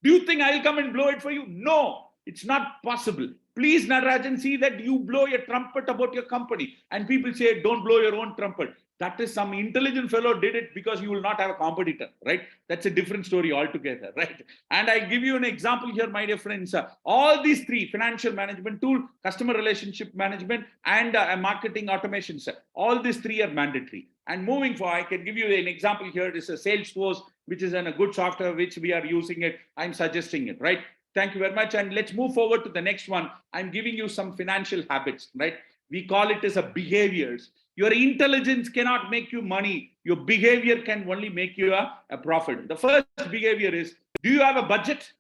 B: Do you think I'll come and blow it for you? No, it's not possible. Please, Narajan, see that you blow your trumpet about your company. And people say, don't blow your own trumpet. That is some intelligent fellow did it because you will not have a competitor, right? That's a different story altogether, right? And I give you an example here, my dear friends. All these three, financial management tool, customer relationship management, and marketing automation, all these three are mandatory. And moving forward, I can give you an example here. It is a Salesforce, which is a good software, which we are using it. I'm suggesting it, right? Thank you very much. And let's move forward to the next one. I'm giving you some financial habits, right? We call it as a behaviors. Your intelligence cannot make you money. Your behavior can only make you a profit. The first behavior is, do you have a budget?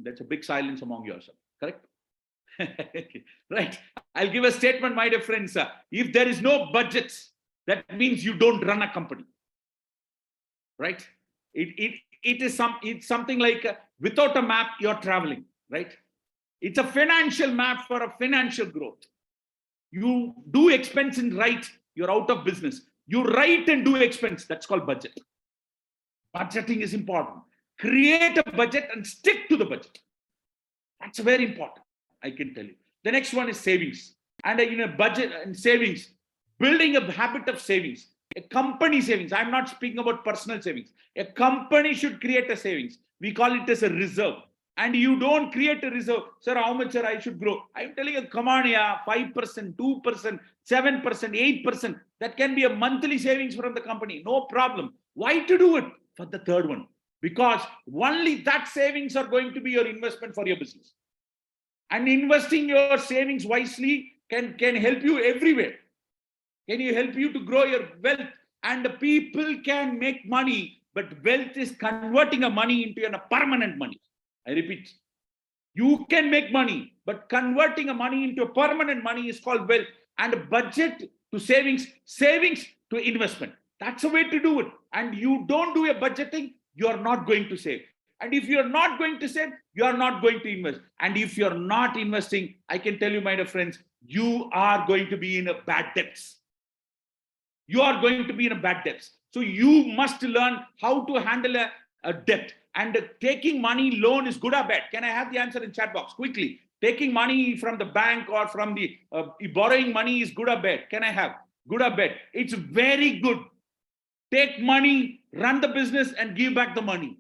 B: That's a big silence among yourself, correct? Right. I'll give a statement, my dear friends. If there is no budgets, that means you don't run a company, right? It's something like without a map, you're traveling, right? It's a financial map for a financial growth. You do expense and write, you're out of business. You write and do expense, that's called budget. Budgeting is important. Create a budget and stick to the budget. That's very important, I can tell you. The next one is savings. And in a budget and savings, building a habit of savings. A company savings. I'm not speaking about personal savings. A company should create a savings. We call it as a reserve. And you don't create a reserve. Sir, how much sir, I should grow? I'm telling you, come on, yeah, 5%, 2%, 7%, 8%. That can be a monthly savings from the company. No problem. Why to do it? For the third one. Because only that savings are going to be your investment for your business. And investing your savings wisely can help you everywhere. Can you help you to grow your wealth? And the people can make money, but wealth is converting a money into a permanent money. I repeat, you can make money, but converting a money into a permanent money is called wealth. And budget to savings, savings to investment. That's a way to do it. And you don't do a budgeting, you're not going to save. And if you're not going to save, you're not going to invest. And if you're not investing, I can tell you, my dear friends, you are going to be in a bad debts. You are going to be in a bad debts. So you must learn how to handle a debt. And taking money loan is good or bad? Can I have the answer in chat box quickly? Taking money from the bank or from the borrowing money is good or bad? Can I have good or bad? It's very good. Take money, run the business and give back the money.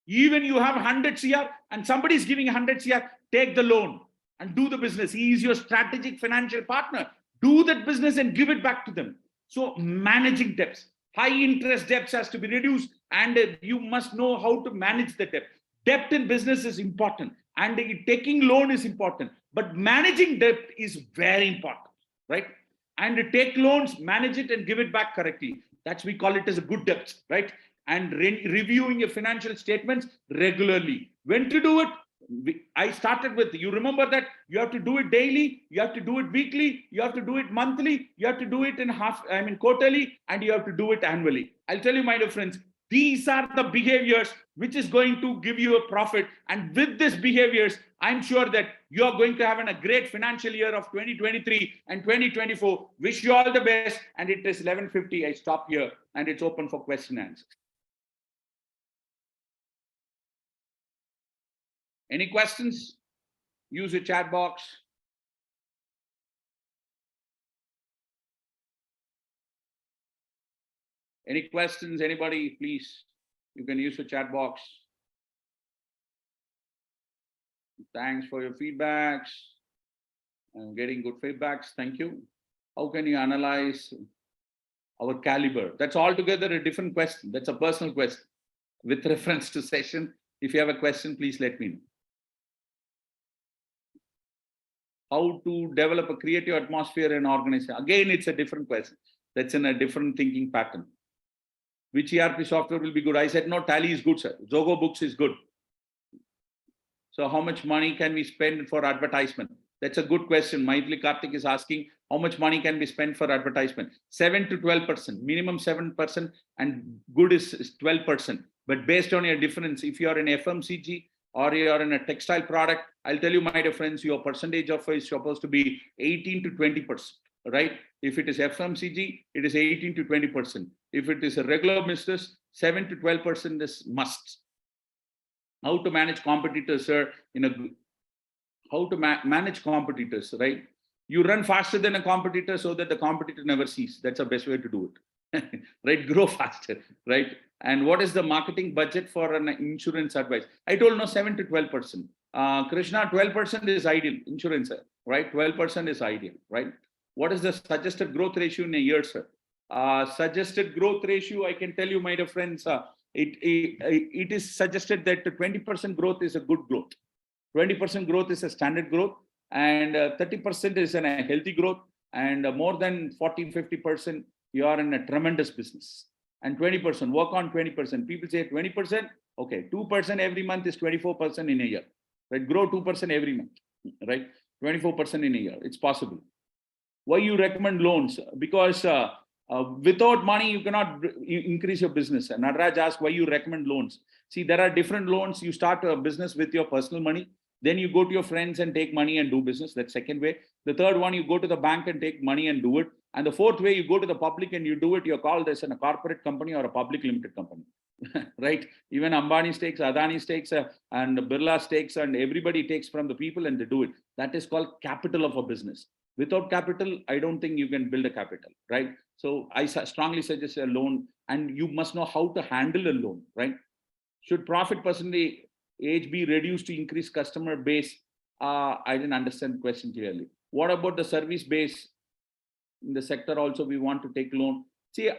B: Even you have 100 CR and somebody is giving 100 CR, take the loan and do the business. He is your strategic financial partner. Do that business and give it back to them. So managing debts, high interest debts has to be reduced, and you must know how to manage the debt. Debt in business is important, and taking loan is important, but managing debt is very important, right? And take loans, manage it and give it back correctly. That's, we call it as a good debt, right? And reviewing your financial statements regularly. When to do it? I started with, you remember that you have to do it daily, you have to do it weekly, you have to do it monthly, you have to do it in quarterly, and you have to do it annually. I'll tell you, my dear friends, these are the behaviors which is going to give you a profit. And with these behaviors, I'm sure that you are going to have a great financial year of 2023 and 2024. Wish you all the best. And it is 11:50. I stop here and it's open for question and answer. Any questions? Use your chat box. Any questions, anybody, please, you can use the chat box. Thanks for your feedbacks. I'm getting good feedbacks. Thank you. How can you analyze our caliber? That's altogether a different question. That's a personal question with reference to session. If you have a question, please let me know. How to develop a creative atmosphere in organization? Again, it's a different question. That's in a different thinking pattern. Which ERP software will be good? I said, no, Tally is good, sir. Zogo Books is good. So how much money can we spend for advertisement? That's a good question. Maithili Karthik is asking, how much money can we spend for advertisement? 7 to 12%, minimum 7%, and good is 12%. But based on your difference, if you are in FMCG or you are in a textile product, I'll tell you, my dear friends, your percentage of is supposed to be 18 to 20%, right? If it is FMCG, it is 18 to 20%. If it is a regular business, 7 to 12% is must. How to manage competitors, sir? How to manage competitors, right? You run faster than a competitor so that the competitor never sees. That's the best way to do it, right? Grow faster, right? And what is the marketing budget for an insurance advice? I told no, 7 to 12%. Krishna, 12% is ideal, insurance, right? 12% is ideal, right? What is the suggested growth ratio in a year, sir? Suggested growth ratio, I can tell you, my dear friends, it is suggested that 20% growth is a good growth. 20% growth is a standard growth, and 30% is a healthy growth, and more than 40-50%, you are in a tremendous business. And 20%, work on 20%. People say 20%, okay, 2% every month is 24% in a year, right? Grow 2% every month, right? 24% in a year, it's possible. Why you recommend loans? Because without money, you cannot increase your business. And Nadraj asked why you recommend loans. See, there are different loans. You start a business with your personal money. Then you go to your friends and take money and do business. That's second way. The third one, you go to the bank and take money and do it. And the fourth way, you go to the public and you do it. You're called as a corporate company or a public limited company, right? Even Ambani takes, Adani takes, and Birla takes, and everybody takes from the people and they do it. That is called capital of a business. Without capital, I don't think you can build a capital, right? So I strongly suggest a loan, and you must know how to handle a loan, right? Should profit percentage be reduced to increase customer base? I didn't understand the question clearly. What about the service base in the sector? Also, we want to take loan. See,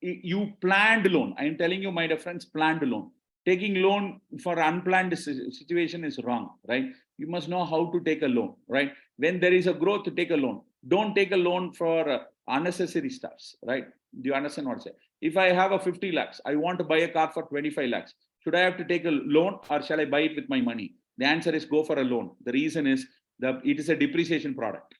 B: you planned loan. I am telling you, my dear friends, planned loan. Taking loan for unplanned situation is wrong, right? You must know how to take a loan, right? When there is a growth, to take a loan. Don't take a loan for unnecessary stuffs, right? Do you understand what I'm saying? If I have a 50 lakhs, I want to buy a car for 25 lakhs. Should I have to take a loan or shall I buy it with my money? The answer is go for a loan. The reason is that it is a depreciation product.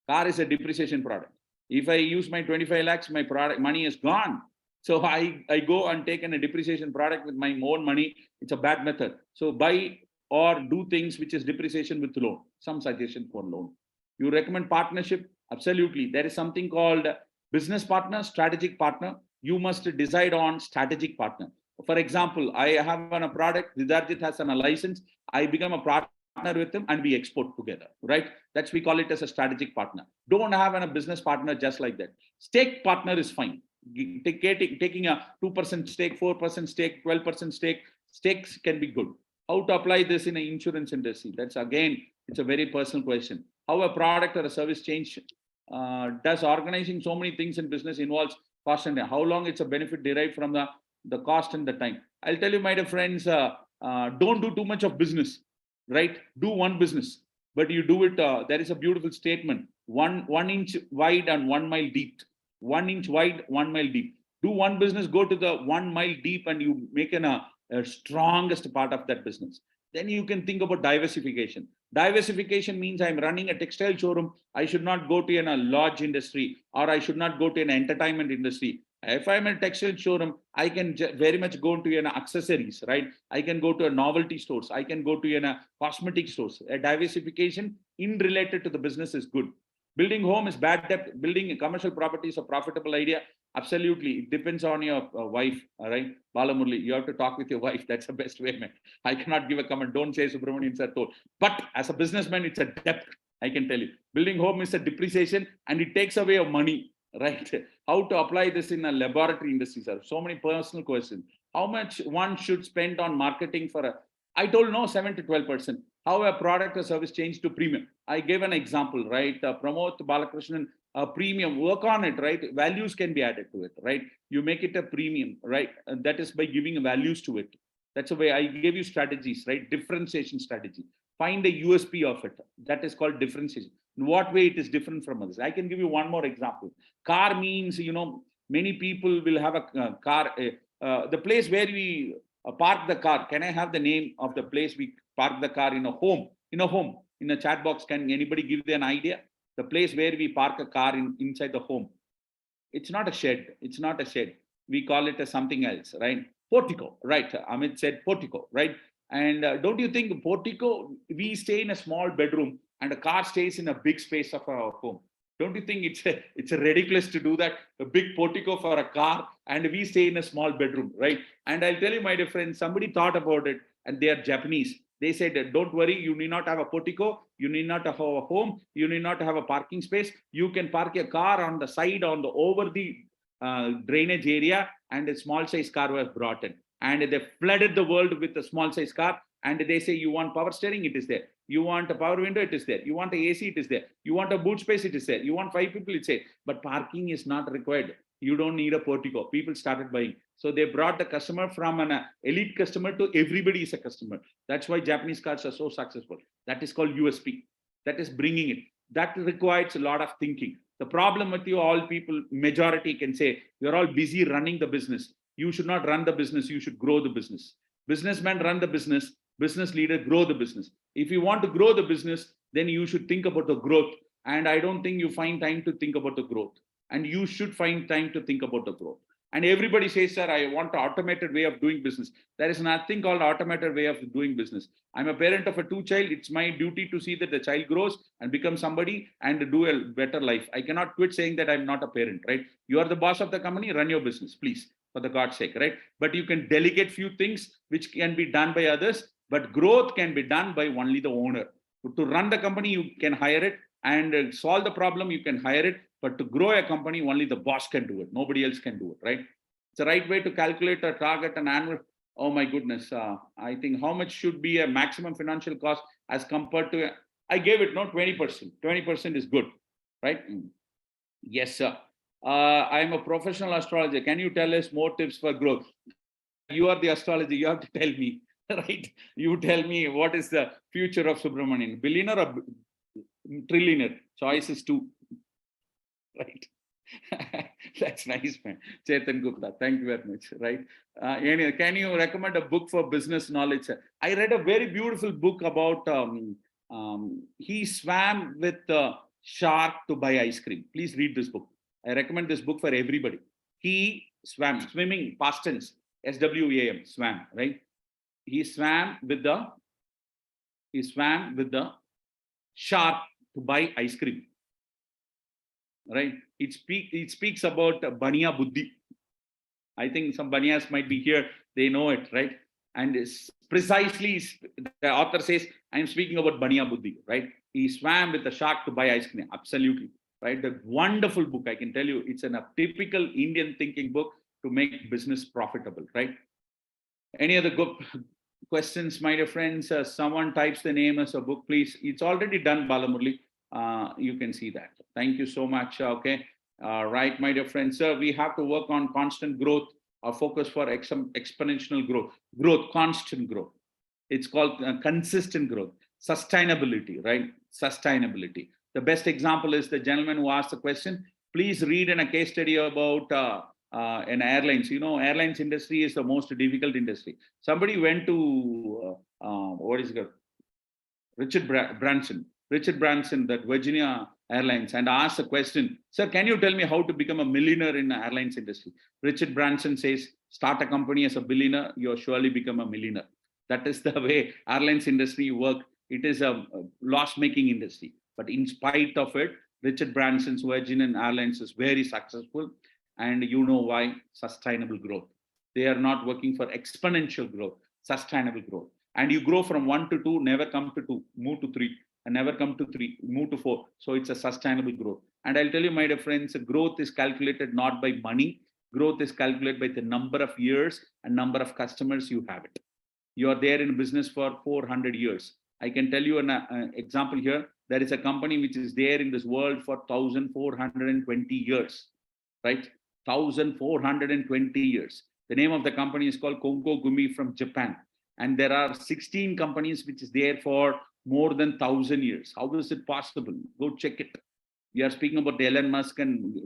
B: Car is a depreciation product. If I use my 25 lakhs, my product money is gone. So I go and take a depreciation product with my own money. It's a bad method. So buy or do things which is depreciation with loan. Some suggestion for loan. You recommend partnership? Absolutely. There is something called business partner, strategic partner. You must decide on strategic partner. For example, I have a product, Vidarjit has a license. I become a partner with him and we export together, right? That's, we call it as a strategic partner. Don't have a business partner just like that. Stake partner is fine. Taking a 2% stake, 4% stake, 12% stake, stakes can be good. How to apply this in an insurance industry? That's again, it's a very personal question. How a product or a service change? Does organizing so many things in business involves cost and how long it's a benefit derived from the cost and the time? I'll tell you, my dear friends, don't do too much of business, right? Do one business, but you do it. There is a beautiful statement: one inch wide and 1 mile deep. 1 inch wide, 1 mile deep. Do one business, go to the 1 mile deep, and you make a strongest part of that business. Then you can think about diversification. Diversification means I'm running a textile showroom. I should not go to a large industry, or I should not go to an entertainment industry. If I'm a textile showroom, I can very much go to accessories, right? I can go to a novelty stores. I can go to a cosmetic stores. A diversification in related to the business is good. Building home is bad debt. Building a commercial property is a profitable idea. Absolutely. It depends on your wife, all right? Balamurli, you have to talk with your wife. That's the best way, man. I cannot give a comment. Don't say Subramaniam sir told. But as a businessman, it's a debt. I can tell you. Building home is a depreciation and it takes away your money, right? How to apply this in a laboratory industry, sir? So many personal questions. How much one should spend on marketing for a... I told no, 7 to 12%. How a product or service changed to premium. I gave an example, right? Promote Balakrishnan, premium, work on it, right? Values can be added to it, right? You make it a premium, right? And that is by giving values to it. That's the way I gave you strategies, right? Differentiation strategy. Find a USP of it. That is called differentiation. In what way it is different from others? I can give you one more example. Car means, many people will have a car. The place where we park the car, can I have the name of the place we park the car in a home? In a chat box, can anybody give an idea? The place where we park a car inside the home. It's not a shed. It's not a shed. We call it something else, right? Portico, right? Amit said portico, right? And don't you think portico, we stay in a small bedroom and a car stays in a big space of our home? Don't you think it's a ridiculous to do that? A big portico for a car and we stay in a small bedroom, right? And I'll tell you, my dear friends, somebody thought about it and they are Japanese. They said, don't worry, you need not have a portico, you need not have a home, you need not have a parking space. You can park your car on the side, over the drainage area, and a small size car was brought in. And they flooded the world with a small size car. And they say, you want power steering, it is there. You want a power window, it is there. You want a AC, it is there. You want a boot space, it is there. You want 5 people, it's there. But parking is not required. You don't need a portico. People started buying. So they brought the customer from an elite customer to everybody is a customer. That's why Japanese cars are so successful. That is called USP. That is bringing it. That requires a lot of thinking. The problem with you all people, majority can say, you're all busy running the business. You should not run the business. You should grow the business. Businessmen run the business. Business leader grow the business. If you want to grow the business, then you should think about the growth. And I don't think you find time to think about the growth. And you should find time to think about the growth. And everybody says, sir, I want an automated way of doing business. There is nothing called automated way of doing business. I'm a parent of a 2-child. It's my duty to see that the child grows and becomes somebody and do a better life. I cannot quit saying that I'm not a parent, right? You are the boss of the company, run your business, please, for the God's sake, right? But you can delegate few things which can be done by others, but growth can be done by only the owner. To run the company, you can hire it, and solve the problem, you can hire it. But to grow a company, only the boss can do it. Nobody else can do it, right? It's the right way to calculate a target and annual. Oh my goodness. I think how much should be a maximum financial cost as compared to, I gave it, no, 20%. 20% is good, right? Yes, sir. I'm a professional astrologer. Can you tell us more tips for growth? You are the astrologer. You have to tell me, right? You tell me what is the future of Subramaniam. Billionaire or trillionaire? Choice is 2. Right. That's nice, man. Chetan Gupta, thank you very much. Right. Can you recommend a book for business knowledge? I read a very beautiful book about he swam with the shark to buy ice cream. Please read this book. I recommend this book for everybody. He swam, swimming, past tense, SWAM, swam, right? He swam with the shark to buy ice cream. Right? It speaks about Baniya Buddhi. I think some Baniyas might be here. They know it, right? And precisely, the author says, I'm speaking about Baniya Buddhi, right? He swam with the shark to buy ice cream. Absolutely, right? The wonderful book, I can tell you, it's a typical Indian thinking book to make business profitable, right? Any other questions, my dear friends? Someone types the name as a book, please. It's already done, Balamurli. You can see that. Thank you so much. Okay. Right, my dear friends. Sir, we have to work on constant growth. Our focus for exponential growth, constant growth. It's called consistent growth, sustainability, right? Sustainability. The best example is the gentleman who asked the question. Please read in a case study about an airlines. Airlines industry is the most difficult industry. Somebody went to, what is it? Richard Branson, that Virginia Airlines, and asked a question, sir, can you tell me how to become a millionaire in the airlines industry? Richard Branson says, start a company as a billionaire, you'll surely become a millionaire. That is the way airlines industry work. It is a loss-making industry. But in spite of it, Richard Branson's Virgin Airlines is very successful. And you know why? Sustainable growth. They are not working for exponential growth, sustainable growth. And you grow from 1 to 2, never come to 2, move to 3. And never come to 3, move to 4. So it's a sustainable growth. And I'll tell you, my dear friends, growth is calculated not by money. Growth is calculated by the number of years and number of customers you have it. You are there in business for 400 years. I can tell you an example here. There is a company which is there in this world for 1,420 years, right? 1,420 years. The name of the company is called Kongo Gumi from Japan. And there are 16 companies which is there for more than 1,000 years. How is it possible? Go check it. We are speaking about Elon Musk and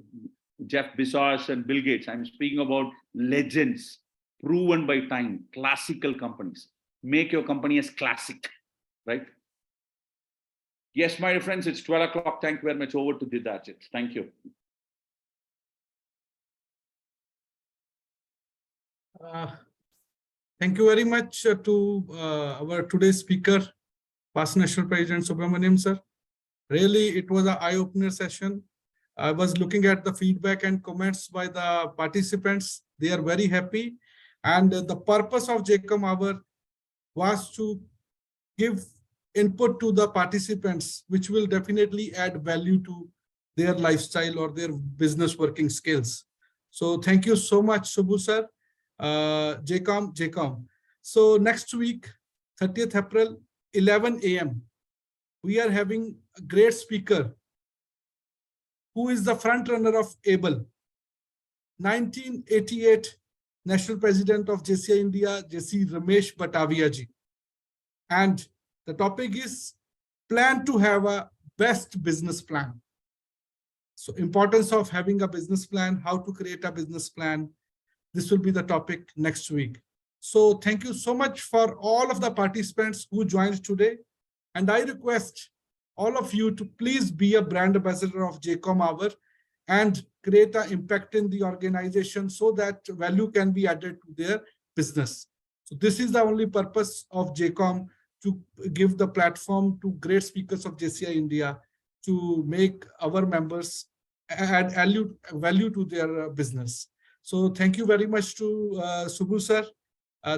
B: Jeff Bezos and Bill Gates. I'm speaking about legends, proven by time, classical companies. Make your company as classic, right? Yes, my friends, it's 12 o'clock. Thank you very much. Over to Didajit. Thank you.
C: Thank you very much to our today's speaker, past National President Subramaniam sir. Really, it was an eye-opener session. I was looking at the feedback and comments by the participants. They are very happy. And the purpose of JCOM Hour was to give input to the participants, which will definitely add value to their lifestyle or their business working skills. So thank you so much, Subbu sir. JCOM. So next week, 30th April, 11 a.m., we are having a great speaker who is the front runner of ABLE, 1988 National President of JCI India, JC Ramesh Batavia ji. And the topic is plan to have a best business plan. So importance of having a business plan, how to create a business plan. This will be the topic next week. So thank you so much for all of the participants who joined today. And I request all of you to please be a brand ambassador of JCOM Hour and create an impact in the organization so that value can be added to their business. So this is the only purpose of JCOM, to give the platform to great speakers of JCI India to make our members add value to their business. So thank you very much to Subbu sir.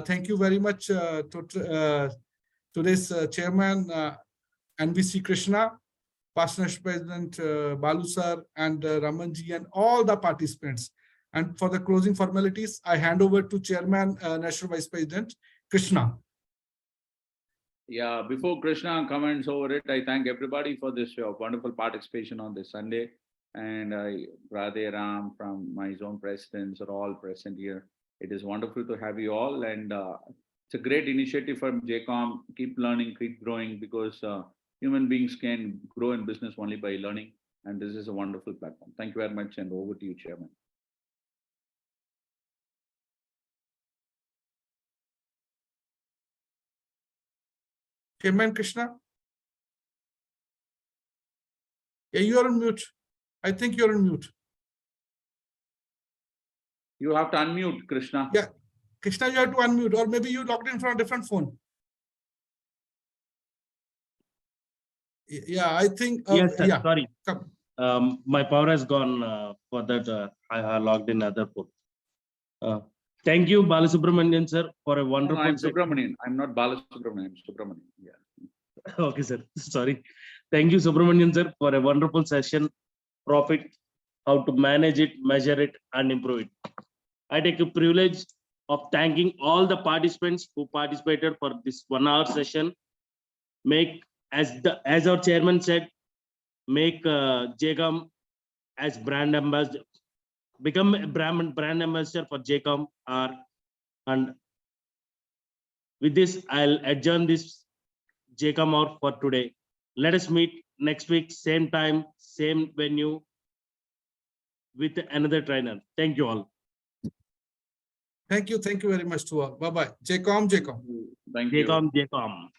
C: Thank you very much to today's chairman, NVC Krishna, past National President Balu sir, and Ramanji, and all the participants. And for the closing formalities, I hand over to Chairman, National Vice President Krishna.
B: Yeah, before Krishna comments over it, I thank everybody for this wonderful participation on this Sunday. And Radhe Ram from my zone presidents are all present here. It is wonderful to have you all. And it's a great initiative from JCOM. Keep learning, keep growing, because human beings can grow in business only by learning. And this is a wonderful platform. Thank you very much. And over to you, Chairman.
C: Chairman Krishna? Yeah, you are on mute. I think you're on mute.
B: You have to unmute, Krishna.
C: Yeah, Krishna, you have to unmute, or maybe you logged in from a different phone. Yeah, I think.
A: Yes, sir.
C: Yeah.
A: Sorry.
C: Come.
A: My power has gone for that. I logged in other phone. Thank you, Balasubramanian sir, for a wonderful.
B: No, I'm Subramanian. I'm not Balasubramanian. I'm Subramanian. Yeah.
A: Okay, sir. Sorry. Thank you, Subramanian sir, for a wonderful session. Profit, how to manage it, measure it, and improve it. I take a privilege of thanking all the participants who participated for this 1 hour session. Make, as our chairman said, make JCOM as brand ambassador, become a brand ambassador for JCOM. And with this, I'll adjourn this JCOM Hour for today. Let us meet next week, same time, same venue, with another trainer. Thank you all.
C: Thank you very much to all. Bye-bye. JCOM.
B: Thank you.
A: JCOM.